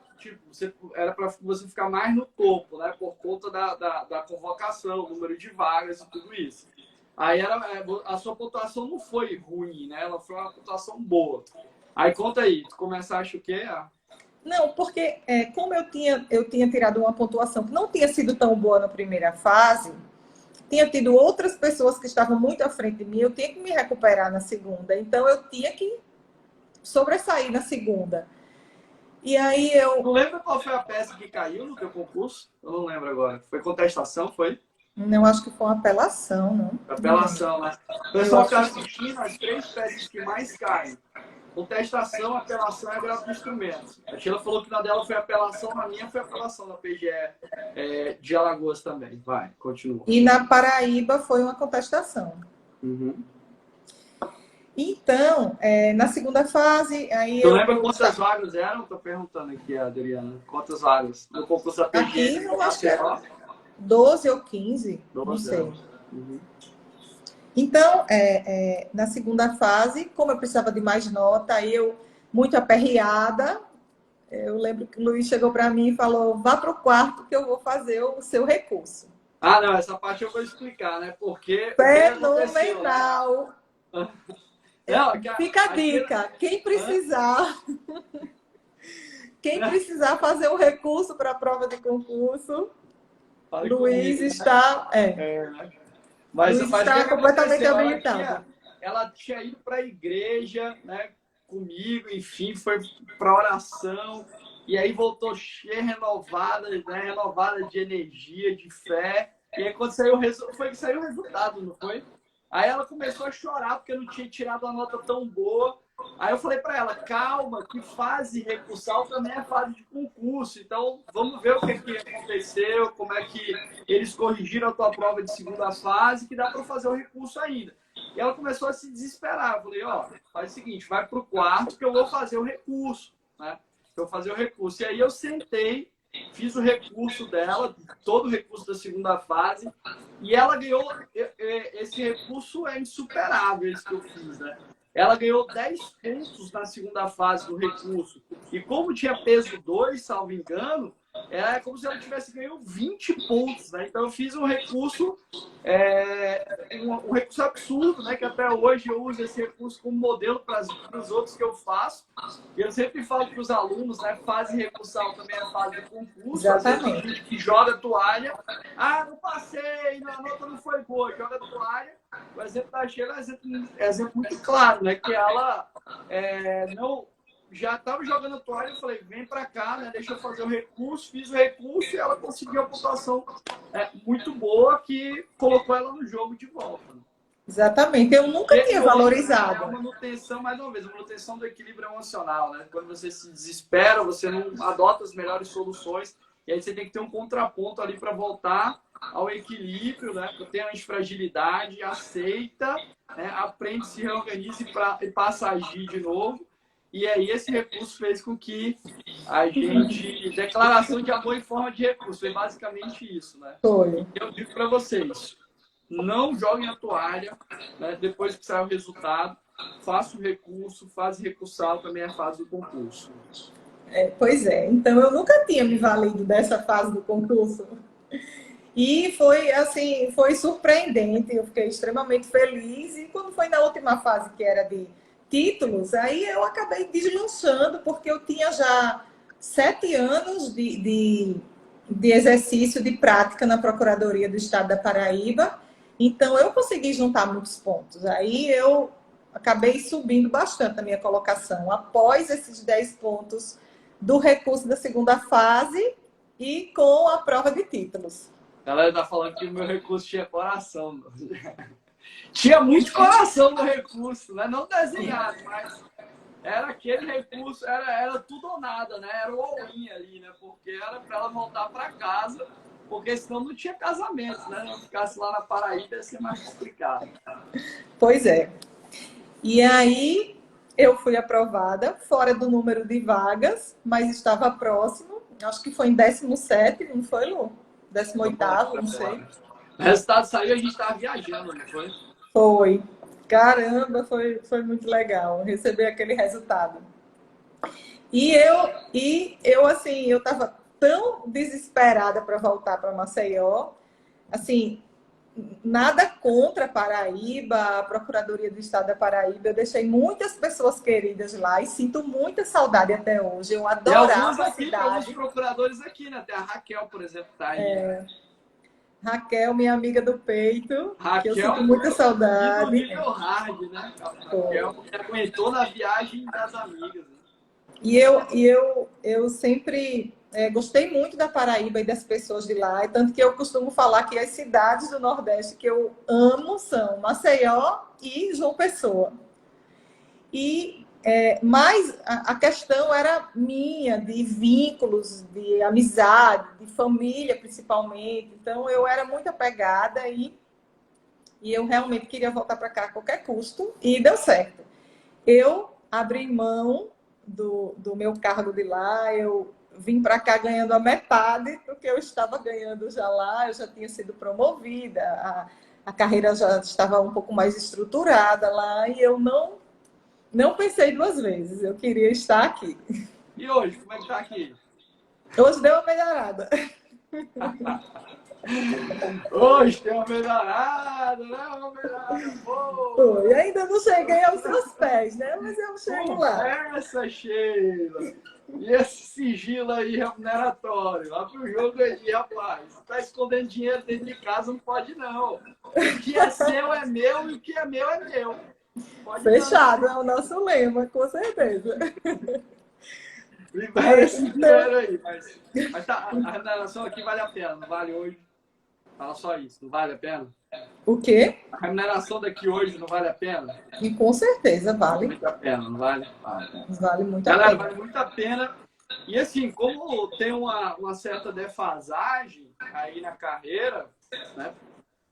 era para você ficar mais no topo, né? Por conta da convocação, número de vagas e tudo isso. Aí a sua pontuação não foi ruim, né? Ela foi uma pontuação boa. Aí conta aí, tu começaste o quê? Não, porque como eu tinha tirado uma pontuação que não tinha sido tão boa na primeira fase, tinha tido outras pessoas que estavam muito à frente de mim, eu tinha que me recuperar na segunda. Então, eu tinha que sobressair na segunda. E aí eu... Não lembra qual foi a peça que caiu no teu concurso? Eu não lembro agora. Foi contestação, foi? Não, acho que foi uma apelação, não? Apelação, né? O pessoal que está assistindo, as 3 peças que mais caem. Contestação, apelação e agravo de instrumentos. A Sheila falou que na dela foi apelação, na minha foi apelação na PGE de Alagoas também. Vai, continua. E na Paraíba foi uma contestação. Uhum. Então, na segunda fase, aí Tu lembra quantas vagas eram? Estou perguntando aqui, Adriana. Quantas vagas? No concurso da PGE? Aqui, eu acho que era 12 ou 15, 12 não sei. Uhum. Então, na segunda fase, como eu precisava de mais nota, aí eu, muito aperreada, eu lembro que o Luiz chegou para mim e falou, vá para o quarto que eu vou fazer o seu recurso. Ah, não, essa parte eu vou explicar, né? Porque fenomenal. Não, fica a dica, quem precisar fazer um recurso para a prova de concurso, Luiz está... Mas está completamente habilitado. Ela tinha ido para a igreja, né, comigo, enfim, foi para oração, e aí voltou cheia, renovada, né, renovada de energia, de fé. E aí quando saiu saiu o resultado, não foi? Aí ela começou a chorar porque eu não tinha tirado uma nota tão boa. Aí eu falei para ela, calma, que fase recursal também é fase de concurso. Então, vamos ver o que aconteceu, como é que eles corrigiram a tua prova de segunda fase, que dá para fazer o recurso ainda. E ela começou a se desesperar. Eu falei, ó, faz o seguinte, vai para o quarto que eu vou fazer o recurso, né? Eu vou fazer o recurso. E aí eu sentei, fiz o recurso dela, todo o recurso da segunda fase, e ela ganhou, esse recurso é insuperável, esse que eu fiz, né? Ela ganhou 10 pontos na segunda fase do recurso. E como tinha peso 2, salvo engano, é como se ela tivesse ganho 20 pontos, né? Então eu fiz um recurso, um recurso absurdo, né? Que até hoje eu uso esse recurso como modelo para os outros que eu faço. E eu sempre falo para os alunos, né? Fase recursal também é fase de concurso. Exatamente. Às vezes que joga toalha. Ah, não passei, a nota não foi boa, joga toalha. O exemplo da Sheila é um exemplo muito claro, né? Que ela não já estava jogando toalha, eu falei, vem para cá, né? Deixa eu fazer o recurso, fiz o recurso e ela conseguiu a pontuação muito boa que colocou ela no jogo de volta. Exatamente, eu nunca tinha valorizado. É uma manutenção, mais uma vez, uma manutenção do equilíbrio emocional, né? Quando você se desespera, você não adota as melhores soluções, e aí você tem que ter um contraponto ali para voltar ao equilíbrio, né? Tem a fragilidade, aceita, né? Aprende, se reorganiza e passa a agir de novo. E aí esse recurso fez com que a gente... Declaração de amor em forma de recurso, foi basicamente isso, né? Foi. Eu digo para vocês, não joguem a toalha, né? Depois que sair o resultado, faça o recurso, fase recursal também é a fase do concurso. Pois é, então eu nunca tinha me valido dessa fase do concurso. E foi assim, foi surpreendente, eu fiquei extremamente feliz. E quando foi na última fase, que era de títulos, aí eu acabei deslanchando, porque eu tinha já 7 anos de exercício de prática na Procuradoria do Estado da Paraíba, então eu consegui juntar muitos pontos. Aí eu acabei subindo bastante a minha colocação, após esses 10 pontos do recurso da segunda fase e com a prova de títulos. A galera tá falando que o meu recurso tinha coração. Tinha muito coração no recurso, né? Não desenhado, mas era aquele recurso, era tudo ou nada, né? Era o all-in ali, né? Porque era para ela voltar para casa, porque senão não tinha casamento, né? Não ficasse lá na Paraíba ia ser mais complicado. Pois é. E aí eu fui aprovada, fora do número de vagas, mas estava próximo. Acho que foi em 17º, não foi, Lu? 18º, não sei. O resultado saiu, a gente estava viajando, não foi? Foi. Caramba, foi muito legal receber aquele resultado. E eu assim, eu estava tão desesperada para voltar para Maceió. Assim, nada contra a Paraíba, a Procuradoria do Estado da Paraíba. Eu deixei muitas pessoas queridas lá e sinto muita saudade até hoje. Eu Tem alguns adorava a aqui, tem alguns cidade. procuradores aqui, né? Tem a Raquel, por exemplo, que tá aí. Raquel, minha amiga do peito, que eu sinto Raquel muita e do saudade. nível hard, né? A Raquel que aguentou na viagem das amigas. Né? E eu sempre gostei muito da Paraíba e das pessoas de lá, e tanto que eu costumo falar que as cidades do Nordeste que eu amo são Maceió e João Pessoa. Mas a questão era minha, de vínculos, de amizade, de família principalmente. Então eu era muito apegada e eu realmente queria voltar para cá a qualquer custo, e deu certo. Eu abri mão do meu cargo de lá, eu vim para cá ganhando a metade do que eu estava ganhando já lá, eu já tinha sido promovida, a carreira já estava um pouco mais estruturada lá, e eu não pensei duas vezes, eu queria estar aqui. E hoje, como é que tá aqui? Hoje deu uma melhorada. Hoje tem uma melhorada, né? Uma melhorada boa. Foi. Ainda não cheguei aos seus pés, né? Mas eu chego lá. Conversa, Sheila. E esse sigilo aí remuneratório? Lá pro jogo aí, rapaz. Você tá escondendo dinheiro dentro de casa, não pode não. O que é seu é meu e o que é meu é meu. Pode Fechado, é o nosso lema, com certeza. Libera esse dinheiro aí. Mas tá, a remuneração aqui vale a pena, não vale hoje? Fala só isso, não vale a pena? O quê? A remuneração daqui hoje não vale a pena? E com certeza Vale vale. muito a pena, não vale? Vale. Vale muito a Galera, pena. vale muito a pena. E assim, como tem uma certa defasagem aí na carreira, né?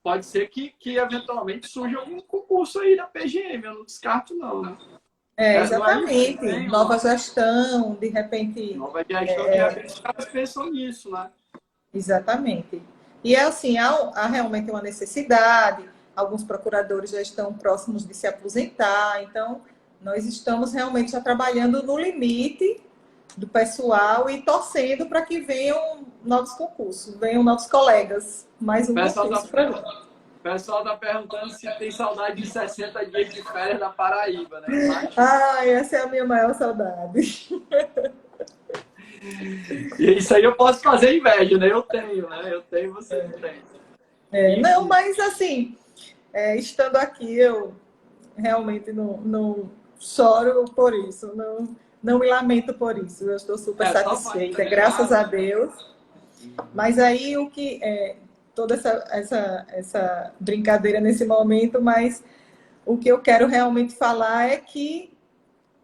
Pode ser que eventualmente surja algum concurso aí da PGM, eu não descarto não, né? Exatamente. Não é isso? Nova gestão, de repente. Nova gestão, de repente os caras pensam nisso, né? Exatamente. E é assim, há realmente uma necessidade, alguns procuradores já estão próximos de se aposentar, então nós estamos realmente já trabalhando no limite do pessoal e torcendo para que venham novos concursos, venham novos colegas, mais um concurso para mim. O pessoal está perguntando se tem saudade de 60 dias de férias da Paraíba, né? Essa é a minha maior saudade. E isso aí eu posso fazer inveja, né? Eu tenho, né? Eu tenho, você não tem. Não, mas assim, estando aqui, eu realmente não choro por isso, não me lamento por isso. Eu estou super satisfeita, graças a Deus. Mas aí toda essa brincadeira nesse momento, mas o que eu quero realmente falar é que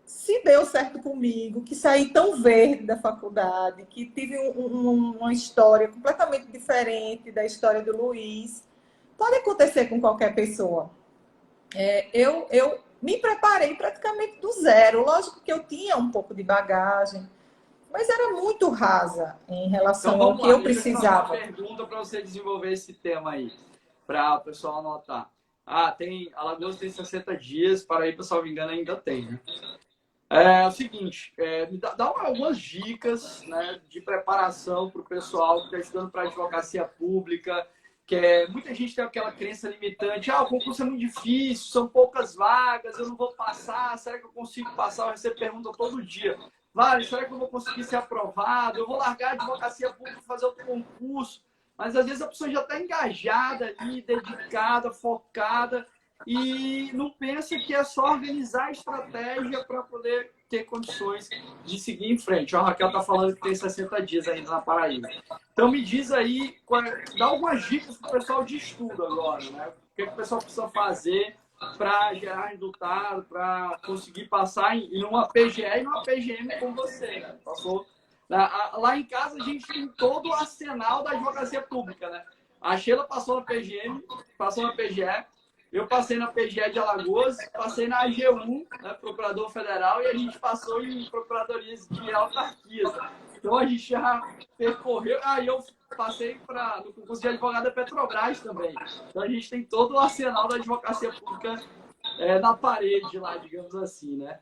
se deu certo comigo, que saí tão verde da faculdade, que tive uma história completamente diferente da história do Luiz, pode acontecer com qualquer pessoa. Eu me preparei praticamente do zero. Lógico que eu tinha um pouco de bagagem, mas era muito rasa em relação ao que eu precisava. Uma pergunta para você desenvolver esse tema aí, para o pessoal anotar. Alagoas tem 60 dias, Paraíba, se não me engano, ainda tem, né? É o seguinte, me dá algumas dicas, né, de preparação para o pessoal que está estudando para advocacia pública, muita gente tem aquela crença limitante, o concurso é muito difícil, são poucas vagas, eu não vou passar, será que eu consigo passar? Eu recebo pergunta todo dia. Vale, será que eu vou conseguir ser aprovado? Eu vou largar a advocacia pública e fazer outro concurso? Mas às vezes a pessoa já está engajada ali, dedicada, focada, e não pensa que é só organizar a estratégia para poder ter condições de seguir em frente. A Raquel está falando que tem 60 dias ainda na Paraíba. Então me diz aí, dá algumas dicas para o pessoal de estudo agora, né? O que o pessoal precisa fazer para gerar resultado, para conseguir passar em uma PGE e numa PGM com você, né? Lá em casa a gente tem todo o arsenal da advocacia pública, né? A Sheila passou na PGM, passou na PGE, eu passei na PGE de Alagoas, passei na AGU, né, Procurador Federal, e a gente passou em procuradorias de autarquias. Então a gente já percorreu. Eu passei no concurso de advogado da Petrobras também. Então a gente tem todo o arsenal da advocacia pública na parede lá, digamos assim, né?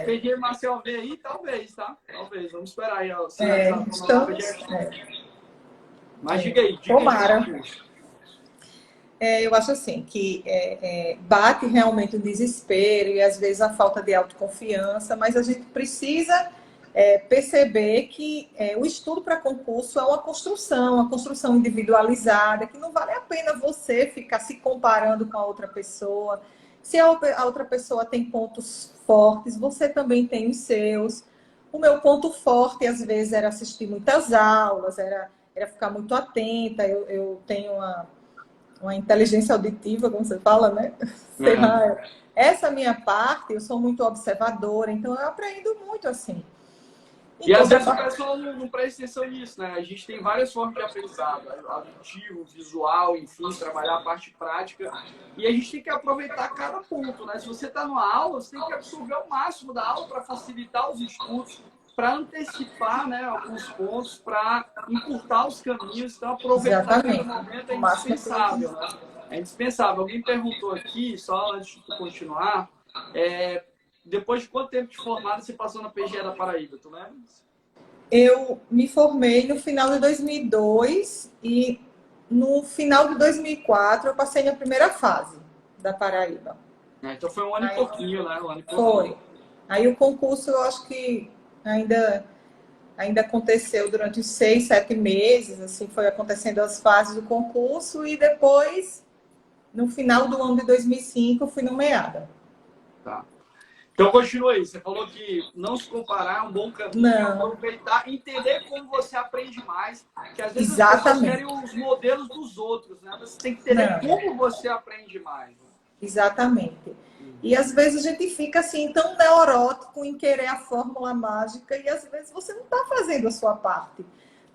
PGE Marcel V aí, talvez, tá? Talvez. Vamos esperar aí. Estamos... Mas diga aí. Tomara. Eu acho assim, que bate realmente o desespero e às vezes a falta de autoconfiança, mas a gente precisa perceber que o estudo para concurso é uma construção individualizada, que não vale a pena você ficar se comparando com a outra pessoa. Se a outra pessoa tem pontos fortes, você também tem os seus. O meu ponto forte, às vezes, era assistir muitas aulas, era ficar muito atenta. Eu tenho uma inteligência auditiva, como você fala, né? Sei Uhum. lá. Essa minha parte, eu sou muito observadora, então eu aprendo muito assim. E Então, às vezes o pessoal não presta atenção nisso, né? A gente tem várias formas de aprendizado, auditivo, visual, enfim, trabalhar a parte prática. E a gente tem que aproveitar cada ponto, né? Se você está numa aula, você tem que absorver o máximo da aula para facilitar os estudos, para antecipar, né, alguns pontos, para encurtar os caminhos. Então, aproveitar cada exatamente. momento é O máximo indispensável, né? É indispensável. Alguém perguntou aqui, só antes de tu continuar, depois de quanto tempo de formada você passou na PGE da Paraíba, tu lembra? eu me formei no final de 2002 e no final de 2004 eu passei na primeira fase da Paraíba. Então foi um ano e Aí, pouquinho, né? Um ano e pouquinho. foi. Aí o concurso eu acho que ainda aconteceu durante os 6, 7 meses, assim, foi acontecendo as fases do concurso e depois, no final do ano de 2005, eu fui nomeada. Tá. Então continua aí. Você falou que não se comparar é um bom caminho, Não, aproveitar, entender como você aprende mais, que às vezes as pessoas querem exatamente. os modelos dos outros, né? Você tem que entender Não, como você aprende mais. exatamente. E às vezes a gente fica assim tão neurótico em querer a fórmula mágica e às vezes você não está fazendo a sua parte.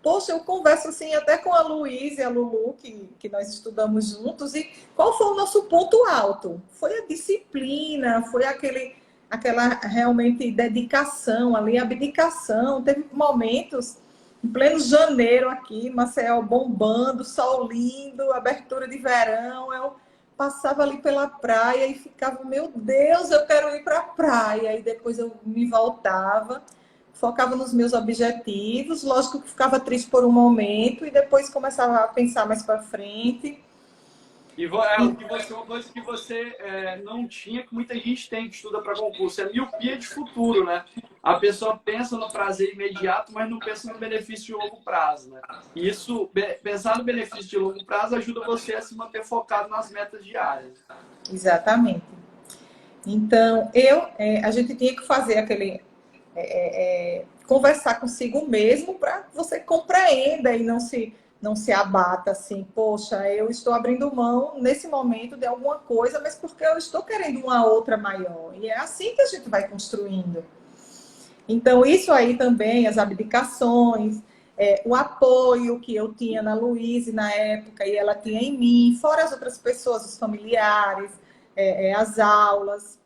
Poxa, eu converso assim até com a Luísa e a Lulu, que nós estudamos juntos, e qual foi o nosso ponto alto? Foi a disciplina, foi aquela realmente dedicação ali, abdicação. Teve momentos, em pleno janeiro aqui, Maceió bombando, sol lindo, abertura de verão, eu passava ali pela praia e ficava, meu Deus, eu quero ir para a praia. E depois eu me voltava, focava nos meus objetivos, lógico que ficava triste por um momento e depois começava a pensar mais para frente. E uma coisa que você não tinha, que muita gente tem que estuda para concurso, é miopia de futuro, né? A pessoa pensa no prazer imediato, mas não pensa no benefício de longo prazo, né? E isso, pensar no benefício de longo prazo ajuda você a se manter focado nas metas diárias. Exatamente. Então, a gente tinha que fazer conversar consigo mesmo para que você compreenda e não se abata assim, poxa, eu estou abrindo mão nesse momento de alguma coisa, mas porque eu estou querendo uma outra maior. E é assim que a gente vai construindo. Então, isso aí também, as abdicações, o apoio que eu tinha na Luísa na época e ela tinha em mim, fora as outras pessoas, os familiares, as aulas.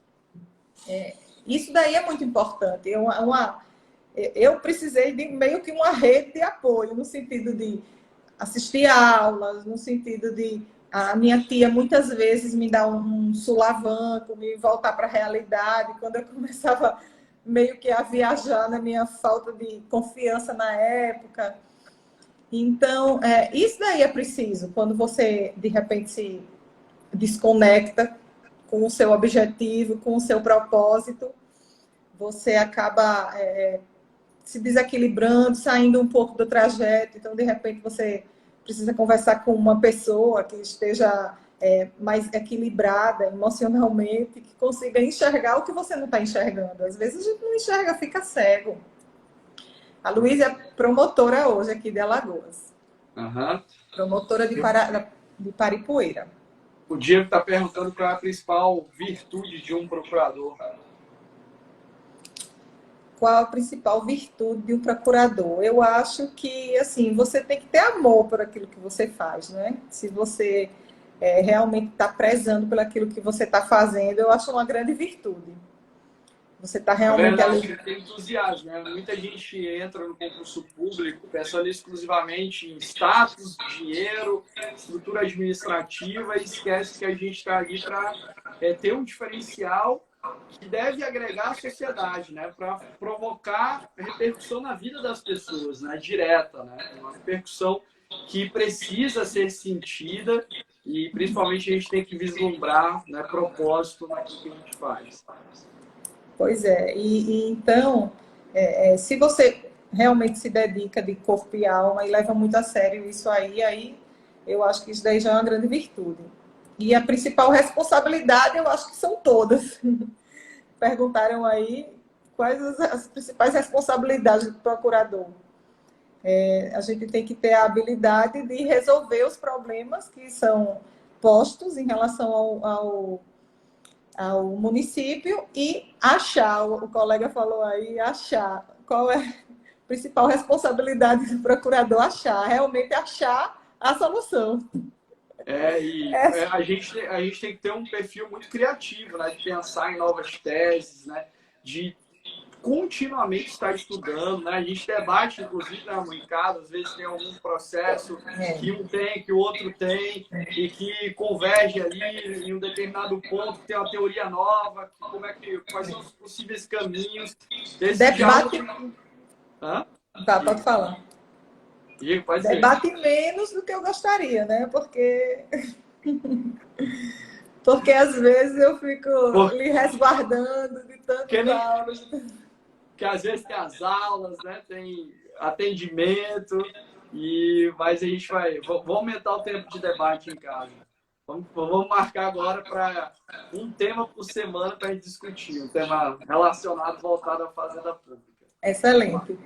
Isso daí é muito importante. Eu precisei de meio que uma rede de apoio, no sentido de assistir aulas, no sentido de a minha tia muitas vezes me dá um sulavanco, me voltar para a realidade, quando eu começava meio que a viajar na minha falta de confiança na época. Então, isso daí é preciso, quando você, de repente, se desconecta com o seu objetivo, com o seu propósito, você acaba se desequilibrando, saindo um pouco do trajeto. Então, de repente, você precisa conversar com uma pessoa que esteja mais equilibrada emocionalmente, que consiga enxergar o que você não está enxergando. Às vezes a gente não enxerga, fica cego. A Luísa é promotora hoje aqui de Alagoas. Uhum. Promotora de Paripueira. O Diego está perguntando qual é a principal virtude de um procurador. Qual a principal virtude de um procurador? Eu acho que, assim, você tem que ter amor por aquilo que você faz, né? Se você realmente está prezando por aquilo que você está fazendo, eu acho uma grande virtude. Você está É realmente ali. verdade, tem entusiasmo, né? Muita gente entra no concurso público pensando exclusivamente em status, dinheiro, estrutura administrativa e esquece que a gente está ali para ter um diferencial que deve agregar à sociedade, né? Para provocar repercussão na vida das pessoas, né? Direta, né? Uma repercussão que precisa ser sentida e principalmente a gente tem que vislumbrar, né, propósito naquilo que a gente faz. Pois é, então, se você realmente se dedica de corpo e alma e leva muito a sério isso aí eu acho que isso daí já é uma grande virtude. E a principal responsabilidade, eu acho que são todas. Perguntaram aí quais as principais responsabilidades do procurador. A gente tem que ter a habilidade de resolver os problemas que são postos em relação ao município e achar, o colega falou aí, achar qual é a principal responsabilidade do procurador, realmente achar a solução. A gente tem que ter um perfil muito criativo, né? De pensar em novas teses, né? De continuamente estar estudando, né? A gente debate, inclusive, na Moicada, às vezes tem algum processo que um tem, que o outro tem, e que converge ali em um determinado ponto, tem uma teoria nova, quais são os possíveis caminhos. Debate. Pode falar. Pode debate menos do que eu gostaria, né? Porque às vezes eu fico lhe resguardando de tantas aulas. Que às vezes tem as aulas, né? Tem atendimento, mas a gente vamos aumentar o tempo de debate em casa. Vamos marcar agora para um tema por semana para a gente discutir, um tema relacionado, voltado à Fazenda Pública. Excelente.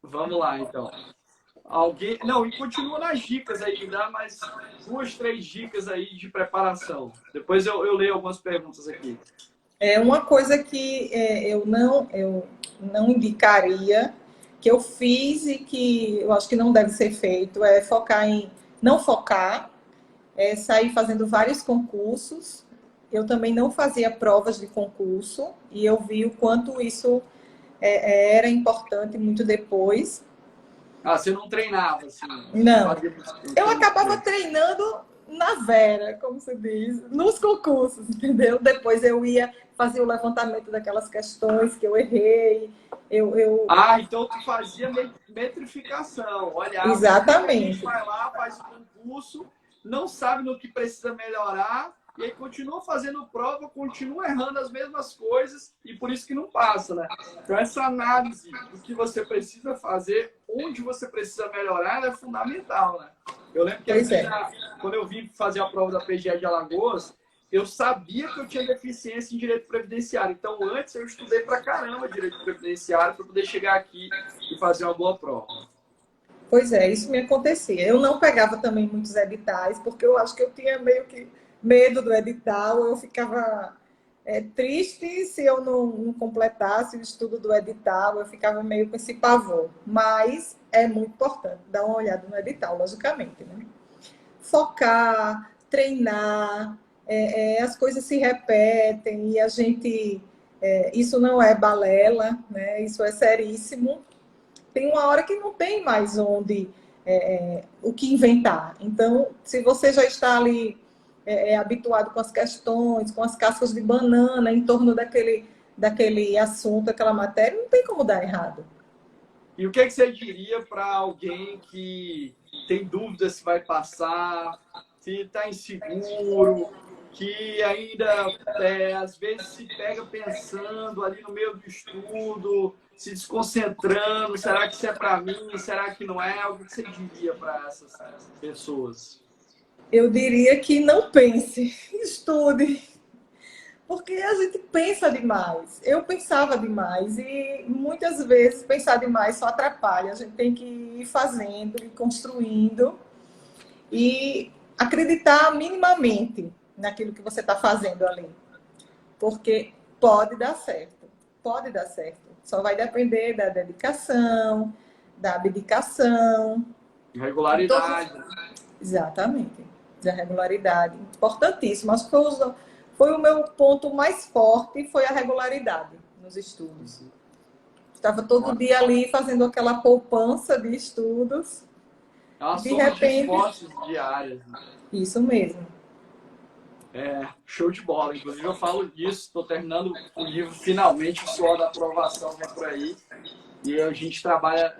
Vamos lá, então. E continua nas dicas aí, dá mais 2, 3 dicas aí de preparação. Depois eu leio algumas perguntas aqui. Uma coisa que eu não indicaria, que eu fiz e que eu acho que não deve ser feito, é não focar, sair fazendo vários concursos. Eu também não fazia provas de concurso e eu vi o quanto isso era importante muito depois. Você não treinava, assim? Não. Eu acabava treinando na vera, como se diz, nos concursos, entendeu? Depois eu ia fazer o levantamento daquelas questões que eu errei. Então tu fazia metrificação. Olha, exatamente. A gente vai lá, faz o concurso, não sabe no que precisa melhorar, e aí continua fazendo prova, continua errando as mesmas coisas, e por isso que não passa, né? Então essa análise do que você precisa fazer, onde você precisa melhorar, é fundamental, né? Eu lembro que quando eu vim fazer a prova da PGE de Alagoas, eu sabia que eu tinha deficiência em direito previdenciário. Então, antes eu estudei pra caramba direito previdenciário para poder chegar aqui e fazer uma boa prova. Pois é, isso me acontecia. Eu não pegava também muitos editais, porque eu acho que eu tinha meio que medo do edital. Eu ficava triste se eu não completasse o estudo do edital. Eu ficava meio com esse pavor. Mas é muito importante dar uma olhada no edital, logicamente, né? Focar, treinar, as coisas se repetem e a gente... isso não é balela, né? Isso é seríssimo. Tem uma hora que não tem mais o que inventar. Então, se você já está ali habituado com as questões, com as cascas de banana em torno daquele assunto, daquela matéria, não tem como dar errado. E o que você diria para alguém que tem dúvida se vai passar, se está inseguro, que ainda às vezes se pega pensando ali no meio do estudo, se desconcentrando, será que isso é para mim, será que não é? O que você diria para essas pessoas? Eu diria que não pense, estude, porque a gente pensa demais. Eu pensava demais e muitas vezes pensar demais só atrapalha. A gente tem que ir fazendo, ir construindo e acreditar minimamente naquilo que você está fazendo ali, porque pode dar certo, pode dar certo. Só vai depender da dedicação, da abdicação. Regularidade. Exatamente, da regularidade. Importantíssimo. Acho que foi o meu ponto mais forte, foi a regularidade nos estudos. Estava todo dia ali fazendo aquela poupança de estudos. De repente, de esforços diários. Isso mesmo. Show de bola. Inclusive, eu falo disso. Estou terminando o livro, finalmente, o suor da aprovação vem por aí. E a gente trabalha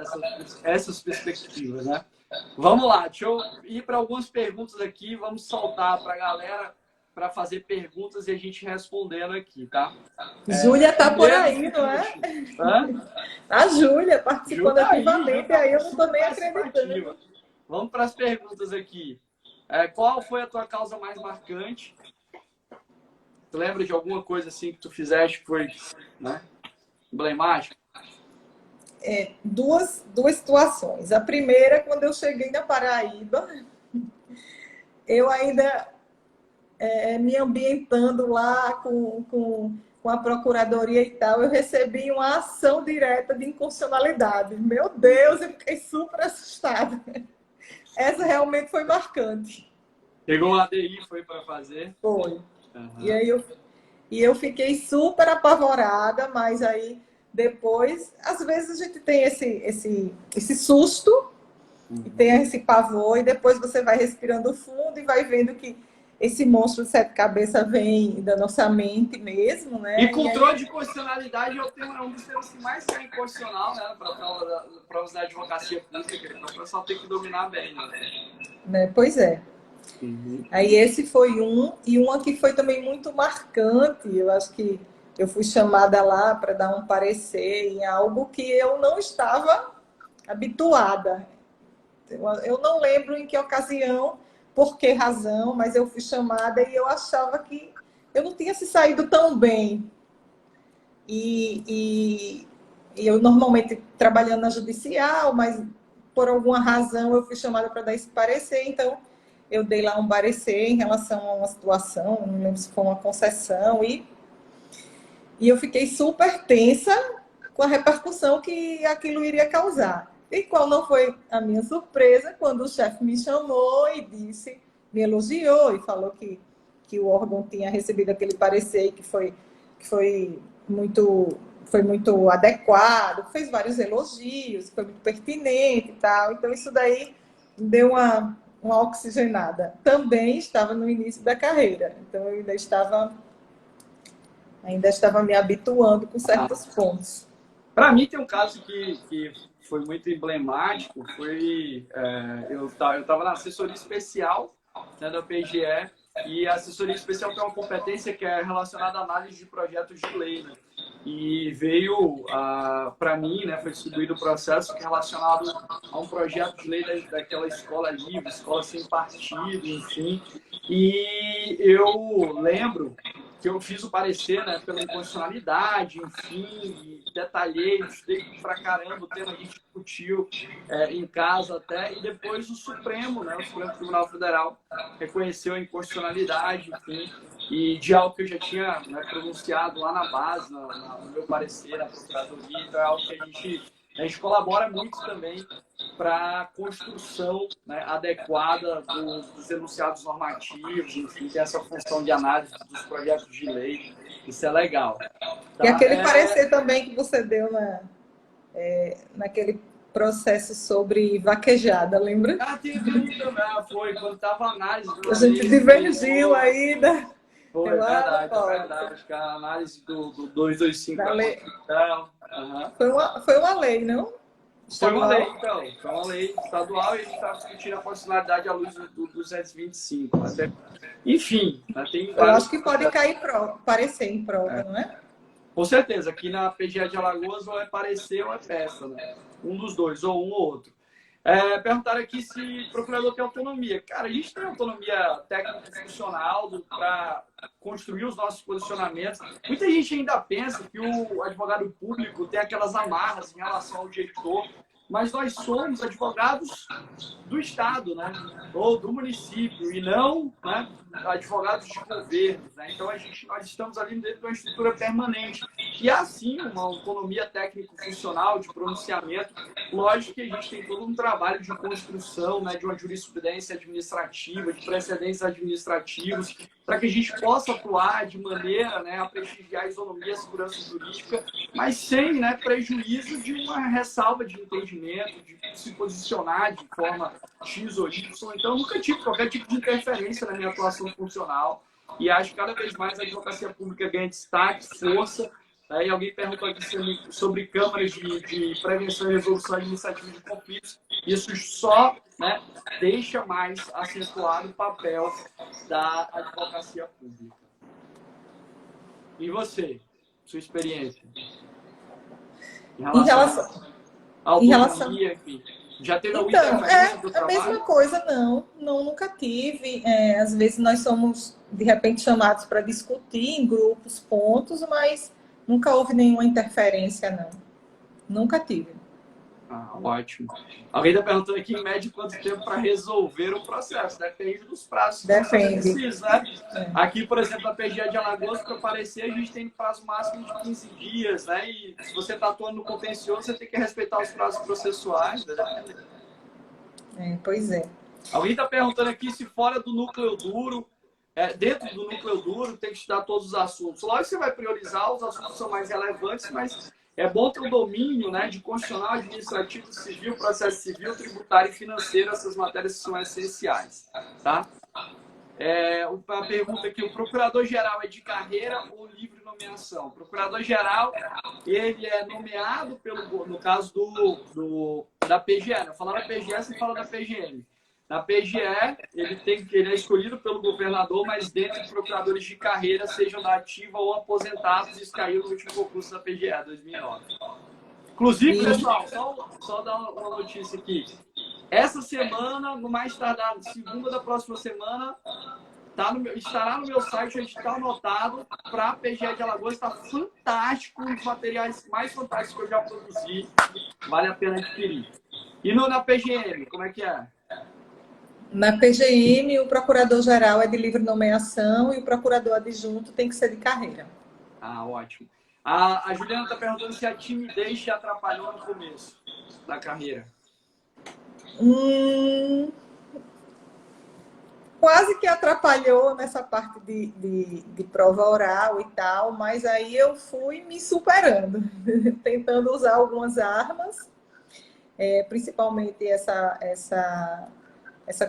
essas perspectivas, né? Vamos lá, deixa eu ir para algumas perguntas aqui, vamos soltar para a galera para fazer perguntas e a gente respondendo aqui, tá? Júlia tá por aí, não é? Hã? A Júlia participando ativamente, aí eu não tô nem acreditando. Vamos para as perguntas aqui. Qual foi a tua causa mais marcante? Tu lembra de alguma coisa assim que tu fizeste que foi, né, emblemática? Duas situações. A primeira, quando eu cheguei na Paraíba, eu ainda me ambientando lá com a procuradoria e tal, eu recebi uma ação direta de inconstitucionalidade. Meu Deus, eu fiquei super assustada. Essa realmente foi marcante. Pegou um ADI, foi para fazer? Foi. Uhum. E eu fiquei super apavorada, mas aí depois, às vezes a gente tem esse susto, e tem esse pavor, e depois você vai respirando fundo e vai vendo que esse monstro de sete cabeças vem da nossa mente mesmo, né? E controle de constitucionalidade é um dos temas que mais cai inconstitucional, né? Para provas da advocacia pública, então o pessoal tem que dominar bem, né? Pois é. Uhum. Aí esse foi e um que foi também muito marcante. Eu acho que eu fui chamada lá para dar um parecer em algo que eu não estava habituada. Eu não lembro em que ocasião, por que razão, mas eu fui chamada e eu achava que eu não tinha se saído tão bem. E eu normalmente trabalhando na judicial, mas por alguma razão eu fui chamada para dar esse parecer, então eu dei lá um parecer em relação a uma situação, não lembro se foi uma concessão, e eu fiquei super tensa com a repercussão que aquilo iria causar. E qual não foi a minha surpresa quando o chefe me chamou e disse, me elogiou e falou que o órgão tinha recebido aquele parecer que foi muito adequado, fez vários elogios, foi muito pertinente e tal. Então, isso daí deu uma oxigenada. Também estava no início da carreira, então eu ainda estava me habituando com certos pontos. Para mim, tem um caso que foi muito emblemático, eu estava na assessoria especial, né, da PGE, e a assessoria especial tem uma competência que é relacionada à análise de projetos de lei, né? E veio para mim, né, foi distribuído o processo que é relacionado a um projeto de lei daquela escola livre, escola sem partido, enfim. E eu lembro que eu fiz o parecer, né, pela inconstitucionalidade, enfim, detalhei, estudei pra caramba o tema, a gente discutiu em casa até, e depois o Supremo, né, o Supremo Tribunal Federal reconheceu a inconstitucionalidade, enfim, e de algo que eu já tinha, né, pronunciado lá na base, no meu parecer, na Procuradoria, então é algo que a gente colabora muito também para a construção, né, adequada dos enunciados normativos, enfim, tem essa função de análise dos projetos de lei, isso é legal. Tá? E aquele parecer também que você deu naquele processo sobre vaquejada, lembra? Teve também, foi, quando estava a análise. A gente divergiu ainda. Foi, verdade. Acho que a análise do 225 da lei. Foi uma lei, não? Foi uma lei, então. Foi uma lei estadual e a gente estava discutindo a constitucionalidade à luz do 225. Enfim, tem eu acho que pode cair parecer em prova, não é? Com certeza. Aqui na PGE de Alagoas ou é parecer ou é peça, né? Um dos dois, ou um ou outro. Perguntaram aqui se o procurador tem autonomia. Cara, a gente tem autonomia técnico-funcional para construir os nossos posicionamentos. Muita gente ainda pensa que o advogado público tem aquelas amarras em relação ao diretor, mas nós somos advogados do Estado, né? Ou do município, e não, né, advogados de governo. Né? Então, nós estamos ali dentro de uma estrutura permanente. E há, sim, uma autonomia técnico-funcional de pronunciamento. Lógico que a gente tem todo um trabalho de construção, né, de uma jurisprudência administrativa, de precedentes administrativos, para que a gente possa atuar de maneira, né, a prestigiar a isonomia e a segurança jurídica, mas sem, né, prejuízo de uma ressalva de entendimento, de se posicionar de forma X ou Y. Então, eu nunca tive qualquer tipo de interferência na minha atuação funcional e acho que cada vez mais a advocacia pública ganha destaque, força Aí alguém perguntou aqui sobre câmaras de prevenção e resolução administrativa de conflitos. Isso só, né, deixa mais acentuado o papel da advocacia pública. E você? Sua experiência? Em relação à autonomia, enfim. Já teve alguma interferência do trabalho? É a mesma coisa, não, nunca tive. Às vezes nós somos, de repente, chamados para discutir em grupos pontos, mas nunca houve nenhuma interferência, não. Nunca tive. Ah, ótimo. Alguém está perguntando aqui, em média, quanto tempo para resolver o processo? Depende dos prazos. Depende. Precisa, né? Aqui, por exemplo, na PGE de Alagoas, para aparecer, a gente tem prazo máximo de 15 dias, né? E se você está atuando no contencioso, você tem que respeitar os prazos processuais, né? Pois é. Alguém está perguntando aqui se fora do núcleo duro, dentro do núcleo duro, tem que estudar todos os assuntos. Lógico que você vai priorizar os assuntos que são mais relevantes, mas é bom ter o domínio, né, de constitucional, administrativo, civil, processo civil, tributário e financeiro, essas matérias que são essenciais. Tá? A pergunta aqui, o procurador-geral é de carreira ou livre nomeação? O procurador-geral, ele é nomeado, no caso da PGE. Né? Falando da PGE, você fala da PGM. Na PGE, ele é escolhido pelo governador, mas dentro de procuradores de carreira, sejam da ativa ou aposentados, isso caiu no último concurso da PGE, 2009. Inclusive, pessoal, só dar uma notícia aqui. Essa semana, no mais tardar, segunda da próxima semana, estará no meu site o edital anotado para a PGE de Alagoas. Está fantástico, os materiais mais fantásticos que eu já produzi. Vale a pena adquirir. E na PGM, como é que é? Na PGM, o procurador-geral é de livre nomeação e o procurador adjunto tem que ser de carreira. Ah, ótimo. A Juliana está perguntando se a timidez te atrapalhou no começo da carreira. Quase que atrapalhou nessa parte de prova oral e tal, mas aí eu fui me superando, tentando usar algumas armas, principalmente essa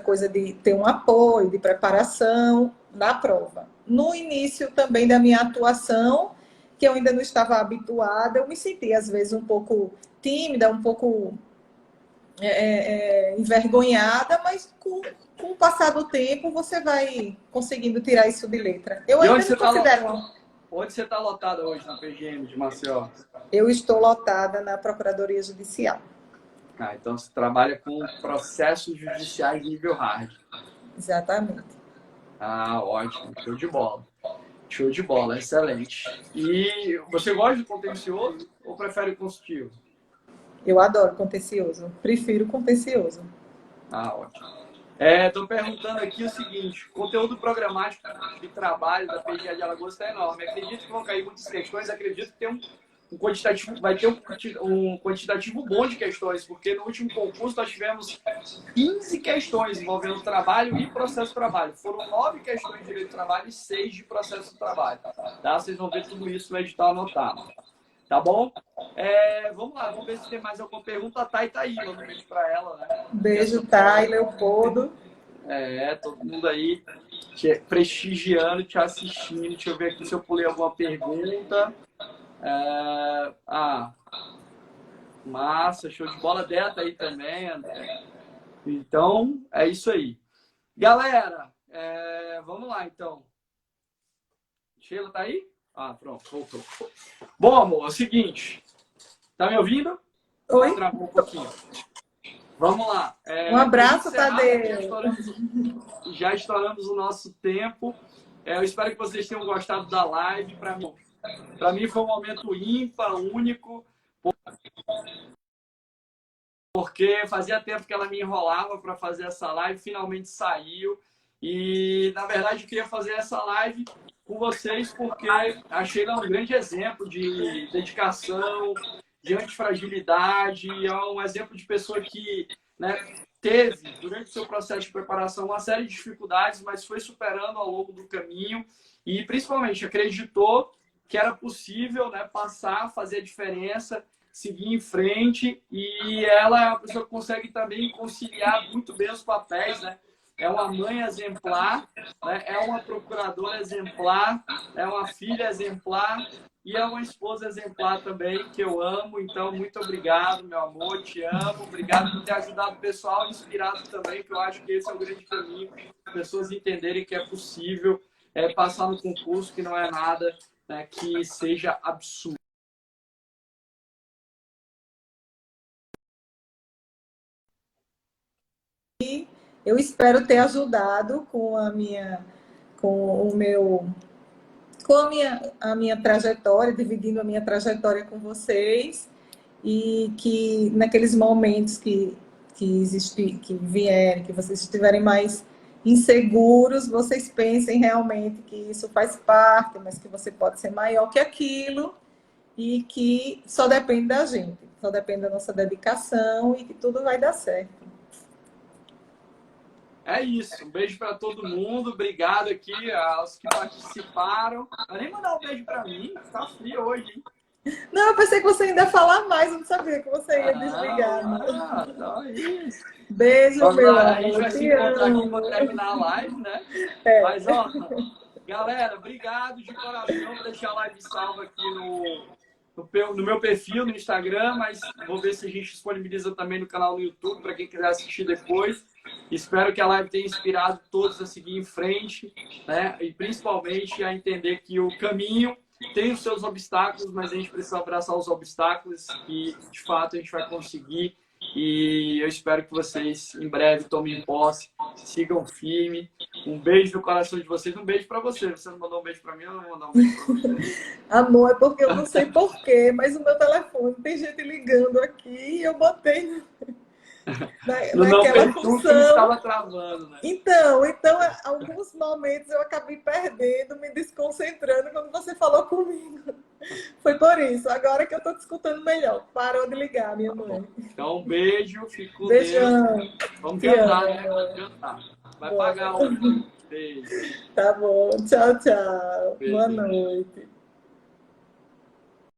coisa de ter um apoio, de preparação na prova. No início também da minha atuação, que eu ainda não estava habituada, eu me senti às vezes um pouco tímida, um pouco envergonhada, mas com o passar do tempo você vai conseguindo tirar isso de letra. Eu ainda não considero. Onde você está lotada hoje na PGM de Maceió? Eu estou lotada na Procuradoria Judicial. Ah, então você trabalha com processos judiciais nível hard. Exatamente. Ah, ótimo. Show de bola. Show de bola, excelente. E você gosta de contencioso ou prefere consultivo? Eu adoro contencioso. Prefiro contencioso. Ah, ótimo. Estou perguntando aqui o seguinte, o conteúdo programático de trabalho da PGE de Alagoas está enorme. Acredito que vão cair muitas questões, acredito que vai ter um quantitativo bom de questões, porque no último concurso nós tivemos 15 questões envolvendo trabalho e processo de trabalho. Foram 9 questões de direito do trabalho e 6 de processo de trabalho. Tá? Vocês vão ver tudo isso no edital anotado. Tá bom? Vamos lá, vamos ver se tem mais alguma pergunta. A Thay tá aí, manda um beijo para ela, né? Beijo, Thay, Leopoldo. Todo mundo aí te prestigiando, te assistindo. Deixa eu ver aqui se eu pulei alguma pergunta. Massa, show de bola. Dela tá aí também, André. Então, é isso aí. Galera, vamos lá, então. Sheila tá aí? Ah, pronto, voltou. Bom, amor, é o seguinte. Tá me ouvindo? Oi. Travou um pouquinho. Vamos lá. Um abraço, Tadeu. Já estouramos o nosso tempo. Eu espero que vocês tenham gostado da live. Para mim foi um momento ímpar, único, porque fazia tempo que ela me enrolava para fazer essa live, finalmente saiu. E, na verdade, eu queria fazer essa live com vocês porque achei ela um grande exemplo de dedicação, de antifragilidade, é um exemplo de pessoa que, né, teve, durante o seu processo de preparação, uma série de dificuldades, mas foi superando ao longo do caminho e, principalmente, acreditou que era possível, né, passar, fazer a diferença, seguir em frente, e ela é uma pessoa que consegue também conciliar muito bem os papéis, né? é uma mãe exemplar, né? É uma procuradora exemplar, é uma filha exemplar e é uma esposa exemplar também, que eu amo. Então, muito obrigado, meu amor, te amo. Obrigado por ter ajudado o pessoal, inspirado também, que eu acho que esse é o grande caminho, pessoas entenderem que é possível passar no concurso, que não é nada, né, que seja absurdo. Eu espero ter ajudado com a minha, com o meu, com a minha trajetória, dividindo a minha trajetória com vocês, e que naqueles momentos que vierem, que vocês estiverem mais inseguros, vocês pensem realmente que isso faz parte, mas que você pode ser maior que aquilo e que só depende da gente, só depende da nossa dedicação e que tudo vai dar certo. É isso. Um beijo para todo mundo. Obrigado aqui aos que participaram. Vai nem mandar um beijo para mim. Tá frio hoje, hein? Não, eu pensei que você ainda ia falar mais, eu não sabia que você ia desligar. Então é isso. Beijo, meu amor. A gente vai se encontrar aqui para terminar a live, né? É. Mas, ó, galera, obrigado de coração. Vou deixar a live salva aqui no meu perfil no Instagram, mas vou ver se a gente disponibiliza também no canal no YouTube para quem quiser assistir depois. Espero que a live tenha inspirado todos a seguir em frente, né? E principalmente a entender que o caminho tem os seus obstáculos, mas a gente precisa abraçar os obstáculos e, de fato, a gente vai conseguir. E eu espero que vocês, em breve, tomem posse, sigam firme. Um beijo no coração de vocês. Um beijo para você. Você não mandou um beijo para mim, eu não vou mandar um beijo para você. Amor, é porque eu não sei porquê, mas o meu telefone tem gente ligando aqui e eu botei naquela função. Estava travando, né? Então, alguns momentos eu acabei perdendo, me desconcentrando quando você falou comigo. Foi por isso. Agora que eu estou te escutando melhor. Parou de ligar, minha mãe. Então, um beijo. Fico com Beijão. Deus. Vamos jantar, né? Vamos jantar. Vai pagar um beijo. Tá bom. Tchau, tchau. Beijo. Boa noite.